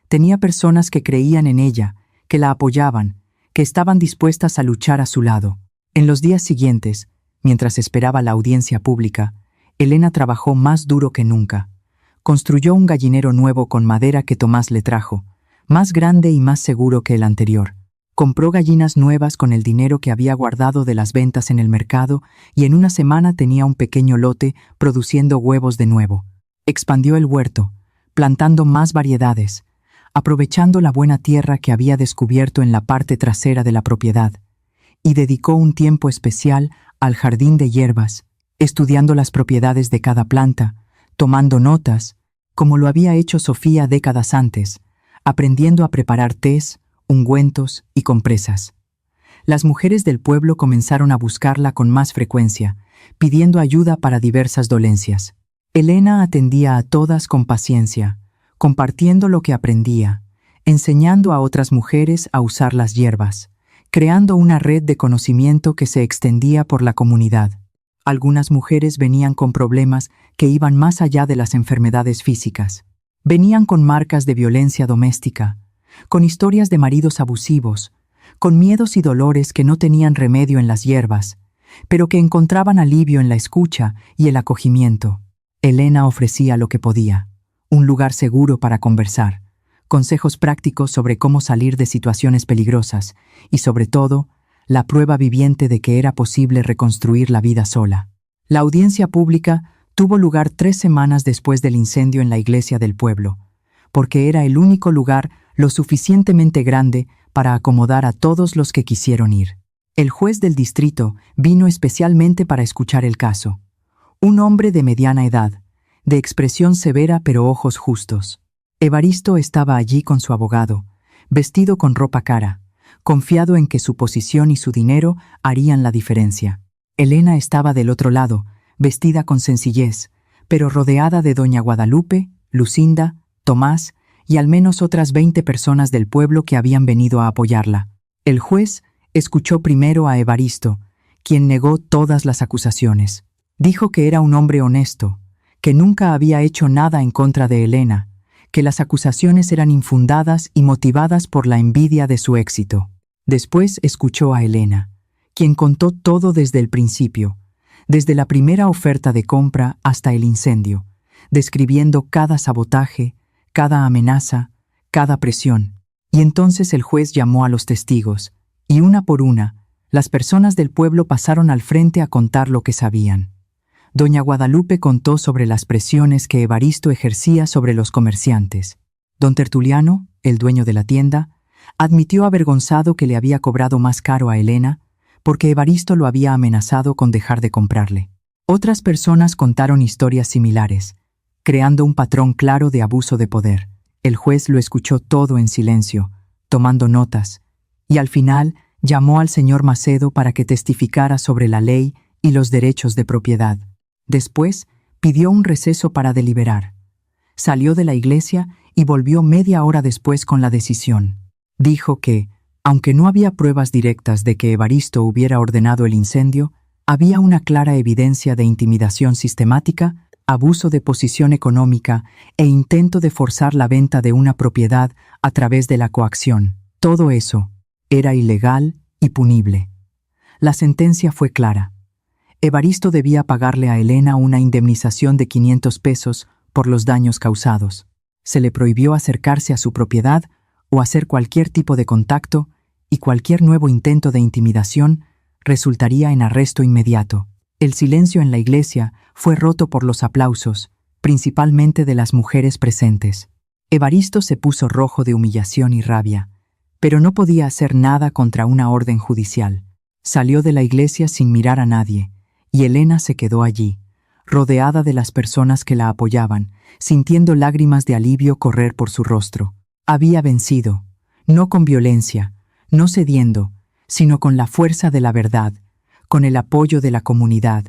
tenía personas que creían en ella, que la apoyaban, que estaban dispuestas a luchar a su lado. En los días siguientes, mientras esperaba la audiencia pública, Elena trabajó más duro que nunca. Construyó un gallinero nuevo con madera que Tomás le trajo, más grande y más seguro que el anterior. Compró gallinas nuevas con el dinero que había guardado de las ventas en el mercado y en una semana tenía un pequeño lote produciendo huevos de nuevo. Expandió el huerto, plantando más variedades, aprovechando la buena tierra que había descubierto en la parte trasera de la propiedad, y dedicó un tiempo especial al jardín de hierbas, estudiando las propiedades de cada planta, tomando notas, como lo había hecho Sofía décadas antes, aprendiendo a preparar tés, ungüentos y compresas. Las mujeres del pueblo comenzaron a buscarla con más frecuencia, pidiendo ayuda para diversas dolencias. Elena atendía a todas con paciencia, compartiendo lo que aprendía, enseñando a otras mujeres a usar las hierbas, creando una red de conocimiento que se extendía por la comunidad. Algunas mujeres venían con problemas que iban más allá de las enfermedades físicas. Venían con marcas de violencia doméstica, con historias de maridos abusivos, con miedos y dolores que no tenían remedio en las hierbas, pero que encontraban alivio en la escucha y el acogimiento. Elena ofrecía lo que podía, un lugar seguro para conversar, consejos prácticos sobre cómo salir de situaciones peligrosas y, sobre todo, la prueba viviente de que era posible reconstruir la vida sola. La audiencia pública tuvo lugar 3 semanas después del incendio en la iglesia del pueblo, porque era el único lugar lo suficientemente grande para acomodar a todos los que quisieron ir. El juez del distrito vino especialmente para escuchar el caso. Un hombre de mediana edad, de expresión severa pero ojos justos. Evaristo estaba allí con su abogado, vestido con ropa cara, confiado en que su posición y su dinero harían la diferencia. Elena estaba del otro lado, vestida con sencillez, pero rodeada de doña Guadalupe, Lucinda, Tomás y al menos otras 20 personas del pueblo que habían venido a apoyarla. El juez escuchó primero a Evaristo, quien negó todas las acusaciones. Dijo que era un hombre honesto, que nunca había hecho nada en contra de Elena, que las acusaciones eran infundadas y motivadas por la envidia de su éxito. Después escuchó a Elena, quien contó todo desde el principio, desde la primera oferta de compra hasta el incendio, describiendo cada sabotaje, cada amenaza, cada presión. Y entonces el juez llamó a los testigos, y una por una, las personas del pueblo pasaron al frente a contar lo que sabían. Doña Guadalupe contó sobre las presiones que Evaristo ejercía sobre los comerciantes. Don Tertuliano, el dueño de la tienda, admitió avergonzado que le había cobrado más caro a Elena porque Evaristo lo había amenazado con dejar de comprarle. Otras personas contaron historias similares, creando un patrón claro de abuso de poder. El juez lo escuchó todo en silencio, tomando notas, y al final llamó al señor Macedo para que testificara sobre la ley y los derechos de propiedad. Después pidió un receso para deliberar. Salió de la iglesia y volvió media hora después con la decisión. Dijo que, aunque no había pruebas directas de que Evaristo hubiera ordenado el incendio, había una clara evidencia de intimidación sistemática, abuso de posición económica e intento de forzar la venta de una propiedad a través de la coacción. Todo eso era ilegal y punible. La sentencia fue clara. Evaristo debía pagarle a Elena una indemnización de 500 pesos por los daños causados. Se le prohibió acercarse a su propiedad o hacer cualquier tipo de contacto, y cualquier nuevo intento de intimidación resultaría en arresto inmediato. El silencio en la iglesia fue roto por los aplausos, principalmente de las mujeres presentes. Evaristo se puso rojo de humillación y rabia, pero no podía hacer nada contra una orden judicial. Salió de la iglesia sin mirar a nadie, y Elena se quedó allí, rodeada de las personas que la apoyaban, sintiendo lágrimas de alivio correr por su rostro. Había vencido, no con violencia, no cediendo, sino con la fuerza de la verdad, con el apoyo de la comunidad,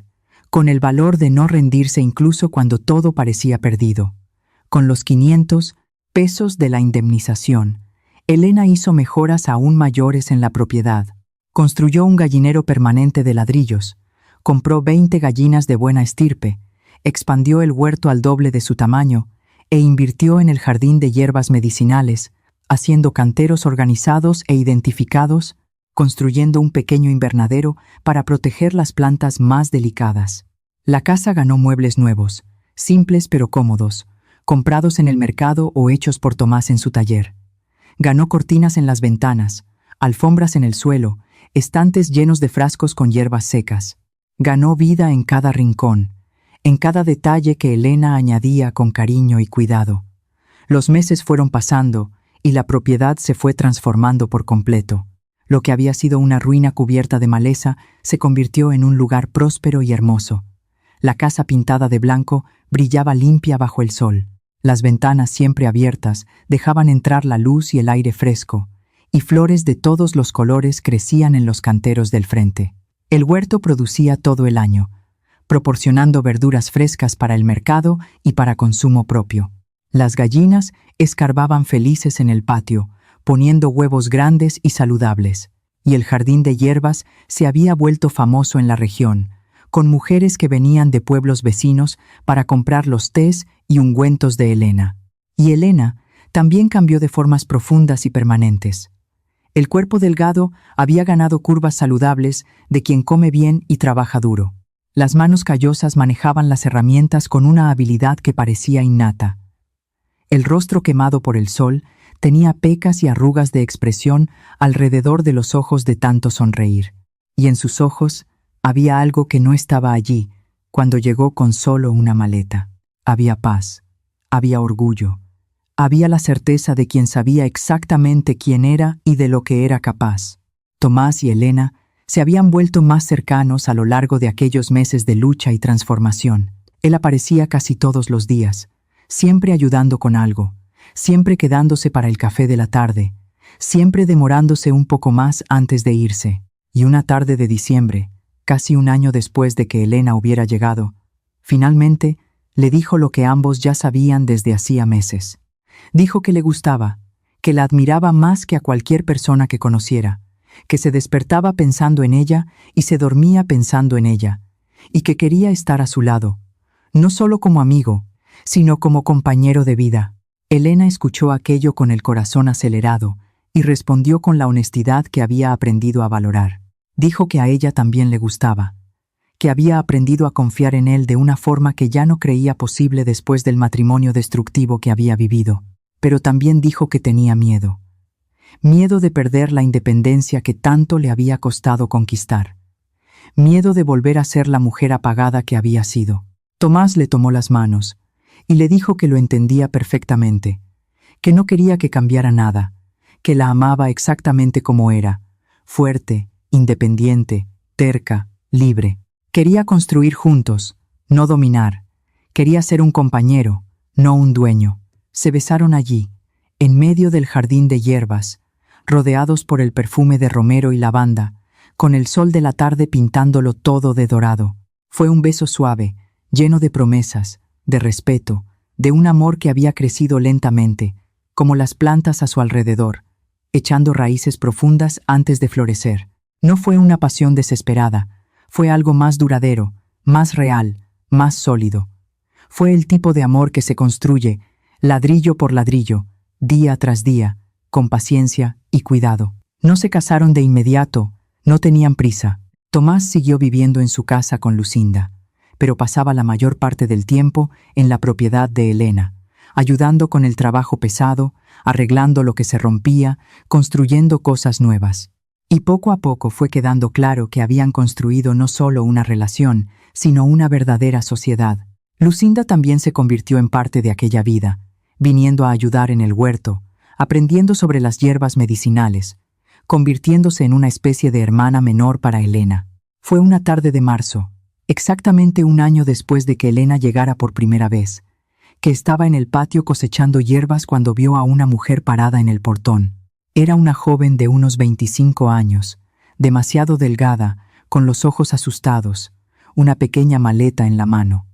con el valor de no rendirse incluso cuando todo parecía perdido. Con los 500 pesos de la indemnización, Elena hizo mejoras aún mayores en la propiedad. Construyó un gallinero permanente de ladrillos, compró 20 gallinas de buena estirpe, expandió el huerto al doble de su tamaño e invirtió en el jardín de hierbas medicinales, haciendo canteros organizados e identificados, construyendo un pequeño invernadero para proteger las plantas más delicadas. La casa ganó muebles nuevos, simples pero cómodos, comprados en el mercado o hechos por Tomás en su taller. Ganó cortinas en las ventanas, alfombras en el suelo, estantes llenos de frascos con hierbas secas. Ganó vida en cada rincón, en cada detalle que Elena añadía con cariño y cuidado. Los meses fueron pasando y la propiedad se fue transformando por completo. Lo que había sido una ruina cubierta de maleza se convirtió en un lugar próspero y hermoso. La casa pintada de blanco brillaba limpia bajo el sol. Las ventanas siempre abiertas dejaban entrar la luz y el aire fresco, y flores de todos los colores crecían en los canteros del frente. El huerto producía todo el año, proporcionando verduras frescas para el mercado y para consumo propio. Las gallinas escarbaban felices en el patio, poniendo huevos grandes y saludables, y el jardín de hierbas se había vuelto famoso en la región, con mujeres que venían de pueblos vecinos para comprar los tés y ungüentos de Elena. Y Elena también cambió de formas profundas y permanentes. El cuerpo delgado había ganado curvas saludables de quien come bien y trabaja duro. Las manos callosas manejaban las herramientas con una habilidad que parecía innata. El rostro quemado por el sol tenía pecas y arrugas de expresión alrededor de los ojos de tanto sonreír, y en sus ojos había algo que no estaba allí cuando llegó con solo una maleta. Había paz, había orgullo, Había la certeza de quien sabía exactamente quién era y de lo que era capaz. Tomás y Elena se habían vuelto más cercanos a lo largo de aquellos meses de lucha y transformación. Él aparecía casi todos los días, siempre ayudando con algo, siempre quedándose para el café de la tarde, siempre demorándose un poco más antes de irse. Y una tarde de diciembre, casi un año después de que Elena hubiera llegado, finalmente le dijo lo que ambos ya sabían desde hacía meses. Dijo que le gustaba, que la admiraba más que a cualquier persona que conociera, que se despertaba pensando en ella y se dormía pensando en ella, y que quería estar a su lado, no solo como amigo, sino como compañero de vida. Elena escuchó aquello con el corazón acelerado y respondió con la honestidad que había aprendido a valorar. Dijo que a ella también le gustaba, que había aprendido a confiar en él de una forma que ya no creía posible después del matrimonio destructivo que había vivido, pero también dijo que tenía miedo. Miedo de perder la independencia que tanto le había costado conquistar. Miedo de volver a ser la mujer apagada que había sido. Tomás le tomó las manos y le dijo que lo entendía perfectamente, que no quería que cambiara nada, que la amaba exactamente como era, fuerte, independiente, terca, libre. Quería construir juntos, no dominar. Quería ser un compañero, no un dueño. Se besaron allí, en medio del jardín de hierbas, rodeados por el perfume de romero y lavanda, con el sol de la tarde pintándolo todo de dorado. Fue un beso suave, lleno de promesas, de respeto, de un amor que había crecido lentamente, como las plantas a su alrededor, echando raíces profundas antes de florecer. No fue una pasión desesperada, fue algo más duradero, más real, más sólido. Fue el tipo de amor que se construye, ladrillo por ladrillo, día tras día, con paciencia y cuidado. No se casaron de inmediato, no tenían prisa. Tomás siguió viviendo en su casa con Lucinda, pero pasaba la mayor parte del tiempo en la propiedad de Elena, ayudando con el trabajo pesado, arreglando lo que se rompía, construyendo cosas nuevas. Y poco a poco fue quedando claro que habían construido no solo una relación, sino una verdadera sociedad. Lucinda también se convirtió en parte de aquella vida, viniendo a ayudar en el huerto, aprendiendo sobre las hierbas medicinales, convirtiéndose en una especie de hermana menor para Elena. Fue una tarde de marzo, exactamente un año después de que Elena llegara por primera vez, que estaba en el patio cosechando hierbas cuando vio a una mujer parada en el portón. Era una joven de unos 25 años, demasiado delgada, con los ojos asustados, una pequeña maleta en la mano.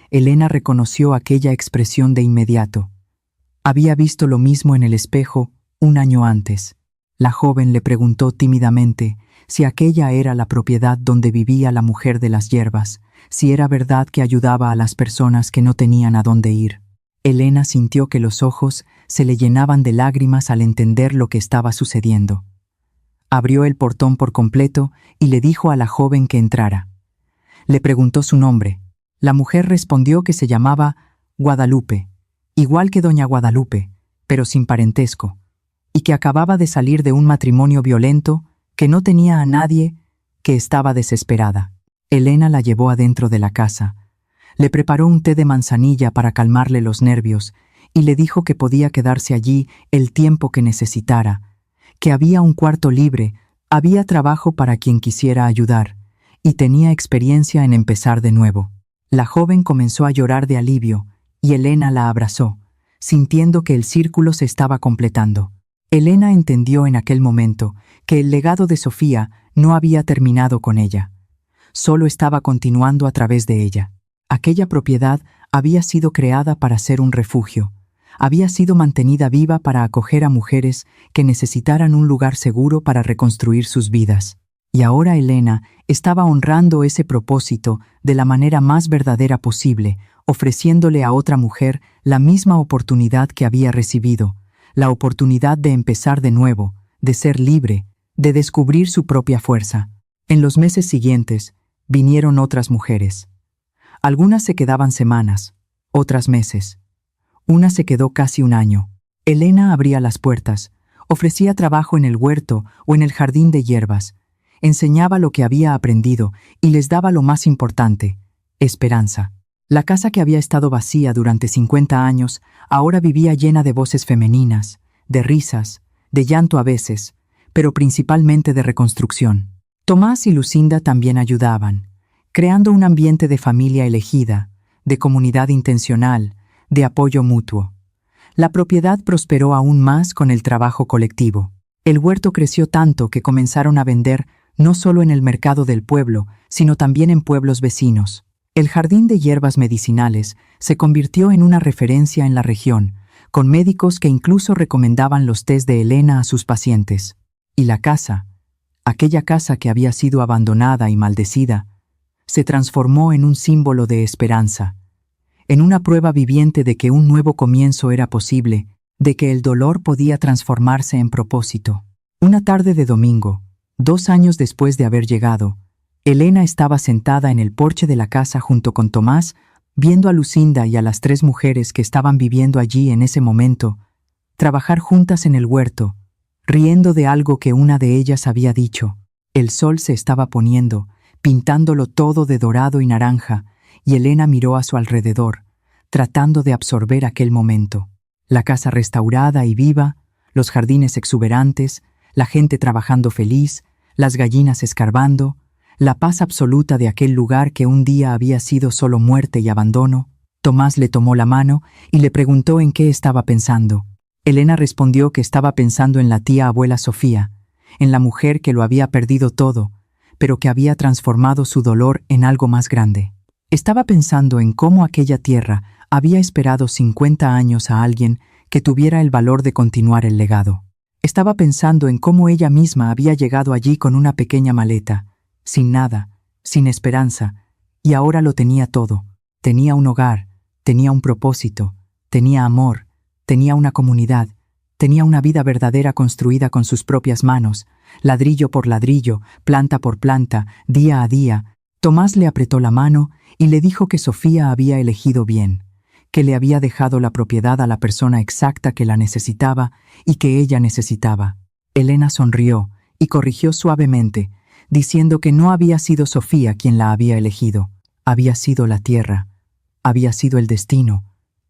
Elena reconoció aquella expresión de inmediato. Había visto lo mismo en el espejo un año antes. La joven le preguntó tímidamente si aquella era la propiedad donde vivía la mujer de las hierbas, si era verdad que ayudaba a las personas que no tenían a dónde ir. Elena sintió que los ojos se le llenaban de lágrimas al entender lo que estaba sucediendo. Abrió el portón por completo y le dijo a la joven que entrara. Le preguntó su nombre. La mujer respondió que se llamaba Guadalupe, igual que doña Guadalupe, pero sin parentesco, y que acababa de salir de un matrimonio violento, que no tenía a nadie, que estaba desesperada. Elena la llevó adentro de la casa. Le preparó un té de manzanilla para calmarle los nervios y le dijo que podía quedarse allí el tiempo que necesitara, que había un cuarto libre, había trabajo para quien quisiera ayudar y tenía experiencia en empezar de nuevo. La joven comenzó a llorar de alivio y Elena la abrazó, sintiendo que el círculo se estaba completando. Elena entendió en aquel momento que el legado de Sofía no había terminado con ella, solo estaba continuando a través de ella. Aquella propiedad había sido creada para ser un refugio, había sido mantenida viva para acoger a mujeres que necesitaran un lugar seguro para reconstruir sus vidas. Y ahora Elena estaba honrando ese propósito de la manera más verdadera posible, ofreciéndole a otra mujer la misma oportunidad que había recibido, la oportunidad de empezar de nuevo, de ser libre, de descubrir su propia fuerza. En los meses siguientes, vinieron otras mujeres. Algunas se quedaban semanas, otras meses. Una se quedó casi un año. Elena abría las puertas, ofrecía trabajo en el huerto o en el jardín de hierbas, enseñaba lo que había aprendido y les daba lo más importante, esperanza. La casa que había estado vacía durante 50 años ahora vivía llena de voces femeninas, de risas, de llanto a veces, pero principalmente de reconstrucción. Tomás y Lucinda también ayudaban, creando un ambiente de familia elegida, de comunidad intencional, de apoyo mutuo. La propiedad prosperó aún más con el trabajo colectivo. El huerto creció tanto que comenzaron a vender no solo en el mercado del pueblo, sino también en pueblos vecinos. El jardín de hierbas medicinales se convirtió en una referencia en la región, con médicos que incluso recomendaban los tés de Elena a sus pacientes. Y la casa, aquella casa que había sido abandonada y maldecida, se transformó en un símbolo de esperanza, en una prueba viviente de que un nuevo comienzo era posible, de que el dolor podía transformarse en propósito. Una tarde de domingo, 2 años después de haber llegado, Elena estaba sentada en el porche de la casa junto con Tomás, viendo a Lucinda y a las 3 mujeres que estaban viviendo allí en ese momento, trabajar juntas en el huerto, riendo de algo que una de ellas había dicho. El sol se estaba poniendo, pintándolo todo de dorado y naranja, y Elena miró a su alrededor, tratando de absorber aquel momento. La casa restaurada y viva, los jardines exuberantes, la gente trabajando feliz, las gallinas escarbando, la paz absoluta de aquel lugar que un día había sido solo muerte y abandono. Tomás le tomó la mano y le preguntó en qué estaba pensando. Elena respondió que estaba pensando en la tía abuela Sofía, en la mujer que lo había perdido todo, pero que había transformado su dolor en algo más grande. Estaba pensando en cómo aquella tierra había esperado 50 años a alguien que tuviera el valor de continuar el legado. Estaba pensando en cómo ella misma había llegado allí con una pequeña maleta, sin nada, sin esperanza, y ahora lo tenía todo. Tenía un hogar, tenía un propósito, tenía amor, tenía una comunidad, tenía una vida verdadera construida con sus propias manos, ladrillo por ladrillo, planta por planta, día a día. Tomás le apretó la mano y le dijo que Sofía había elegido bien, que le había dejado la propiedad a la persona exacta que la necesitaba y que ella necesitaba. Elena sonrió y corrigió suavemente, diciendo que no había sido Sofía quien la había elegido, había sido la tierra, había sido el destino,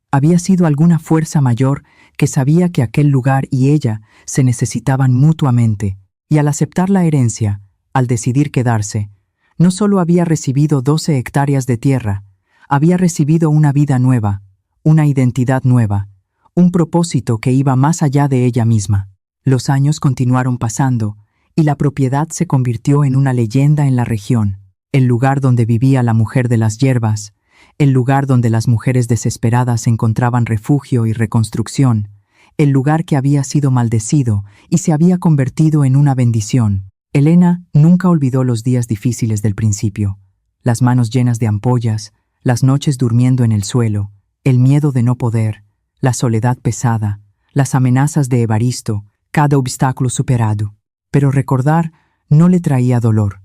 había sido alguna fuerza mayor que sabía que aquel lugar y ella se necesitaban mutuamente, y al aceptar la herencia, al decidir quedarse, no solo había recibido 12 hectáreas de tierra, había recibido una vida nueva, una identidad nueva, un propósito que iba más allá de ella misma. Los años continuaron pasando, y la propiedad se convirtió en una leyenda en la región, el lugar donde vivía la mujer de las hierbas, el lugar donde las mujeres desesperadas encontraban refugio y reconstrucción, el lugar que había sido maldecido y se había convertido en una bendición. Elena nunca olvidó los días difíciles del principio, las manos llenas de ampollas, las noches durmiendo en el suelo, el miedo de no poder, la soledad pesada, las amenazas de Evaristo, cada obstáculo superado. Pero recordar no le traía dolor,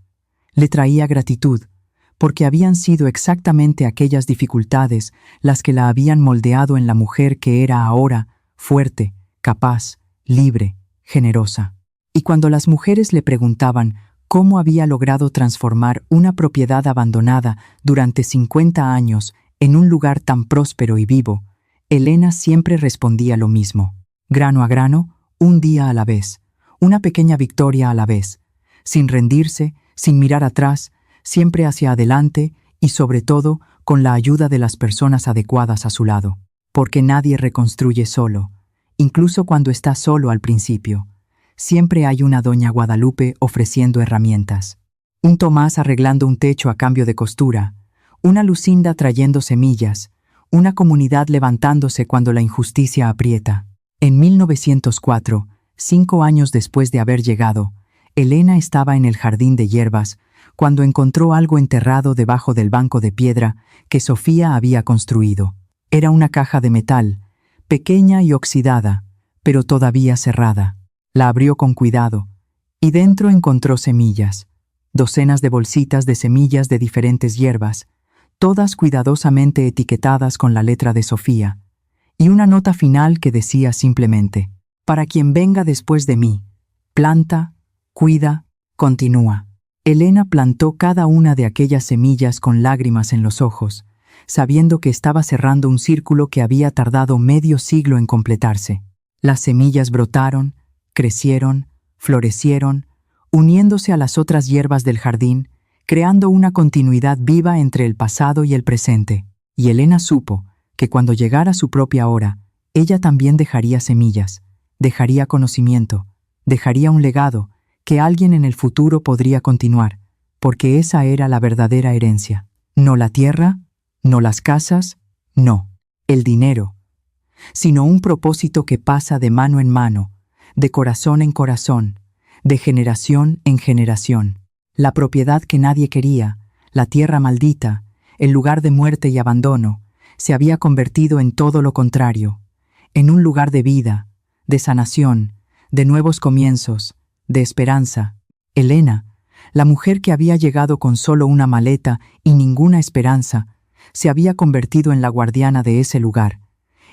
le traía gratitud, porque habían sido exactamente aquellas dificultades las que la habían moldeado en la mujer que era ahora fuerte, capaz, libre, generosa. Y cuando las mujeres le preguntaban cómo había logrado transformar una propiedad abandonada durante 50 años en un lugar tan próspero y vivo, Elena siempre respondía lo mismo: grano a grano, un día a la vez, una pequeña victoria a la vez, sin rendirse, sin mirar atrás, siempre hacia adelante y sobre todo con la ayuda de las personas adecuadas a su lado. Porque nadie reconstruye solo, incluso cuando está solo al principio. Siempre hay una doña Guadalupe ofreciendo herramientas, un Tomás arreglando un techo a cambio de costura, una Lucinda trayendo semillas, una comunidad levantándose cuando la injusticia aprieta. En 1904, 5 años después de haber llegado, Elena estaba en el jardín de hierbas cuando encontró algo enterrado debajo del banco de piedra que Sofía había construido. Era una caja de metal, pequeña y oxidada, pero todavía cerrada. La abrió con cuidado, y dentro encontró semillas, docenas de bolsitas de semillas de diferentes hierbas, todas cuidadosamente etiquetadas con la letra de Sofía, y una nota final que decía simplemente: para quien venga después de mí, planta, cuida, continúa. Elena plantó cada una de aquellas semillas con lágrimas en los ojos, sabiendo que estaba cerrando un círculo que había tardado medio siglo en completarse. Las semillas brotaron, crecieron, florecieron, uniéndose a las otras hierbas del jardín, creando una continuidad viva entre el pasado y el presente. Y Elena supo que cuando llegara su propia hora, ella también dejaría semillas, dejaría conocimiento, dejaría un legado que alguien en el futuro podría continuar, porque esa era la verdadera herencia. No la tierra, no las casas, no el dinero, sino un propósito que pasa de mano en mano, de corazón en corazón, de generación en generación. La propiedad que nadie quería, la tierra maldita, el lugar de muerte y abandono, se había convertido en todo lo contrario, en un lugar de vida, de sanación, de nuevos comienzos, de esperanza. Elena, la mujer que había llegado con solo una maleta y ninguna esperanza, se había convertido en la guardiana de ese lugar,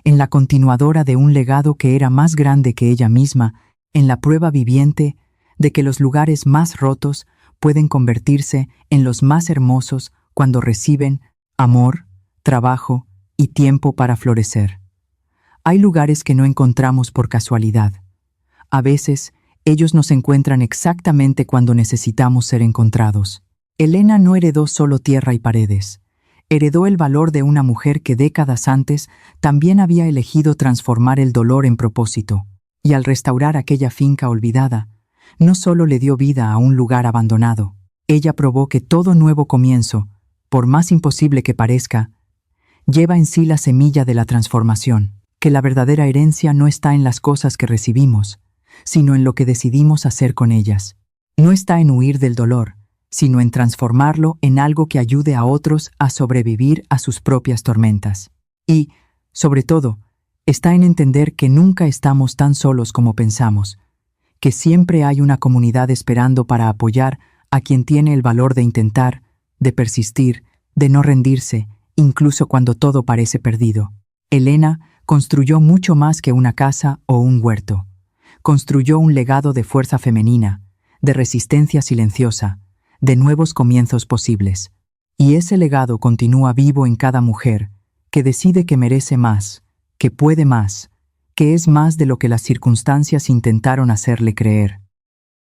en la continuadora de un legado que era más grande que ella misma, en la prueba viviente de que los lugares más rotos pueden convertirse en los más hermosos cuando reciben amor, trabajo y tiempo para florecer. Hay lugares que no encontramos por casualidad. A veces, ellos nos encuentran exactamente cuando necesitamos ser encontrados. Elena no heredó solo tierra y paredes. Heredó el valor de una mujer que décadas antes también había elegido transformar el dolor en propósito. Y al restaurar aquella finca olvidada, no solo le dio vida a un lugar abandonado, ella probó que todo nuevo comienzo, por más imposible que parezca, lleva en sí la semilla de la transformación, que la verdadera herencia no está en las cosas que recibimos, sino en lo que decidimos hacer con ellas. No está en huir del dolor, sino en transformarlo en algo que ayude a otros a sobrevivir a sus propias tormentas. Y, sobre todo, está en entender que nunca estamos tan solos como pensamos, que siempre hay una comunidad esperando para apoyar a quien tiene el valor de intentar, de persistir, de no rendirse, incluso cuando todo parece perdido. Elena construyó mucho más que una casa o un huerto. Construyó un legado de fuerza femenina, de resistencia silenciosa, de nuevos comienzos posibles. Y ese legado continúa vivo en cada mujer, que decide que merece más, que puede más, que es más de lo que las circunstancias intentaron hacerle creer.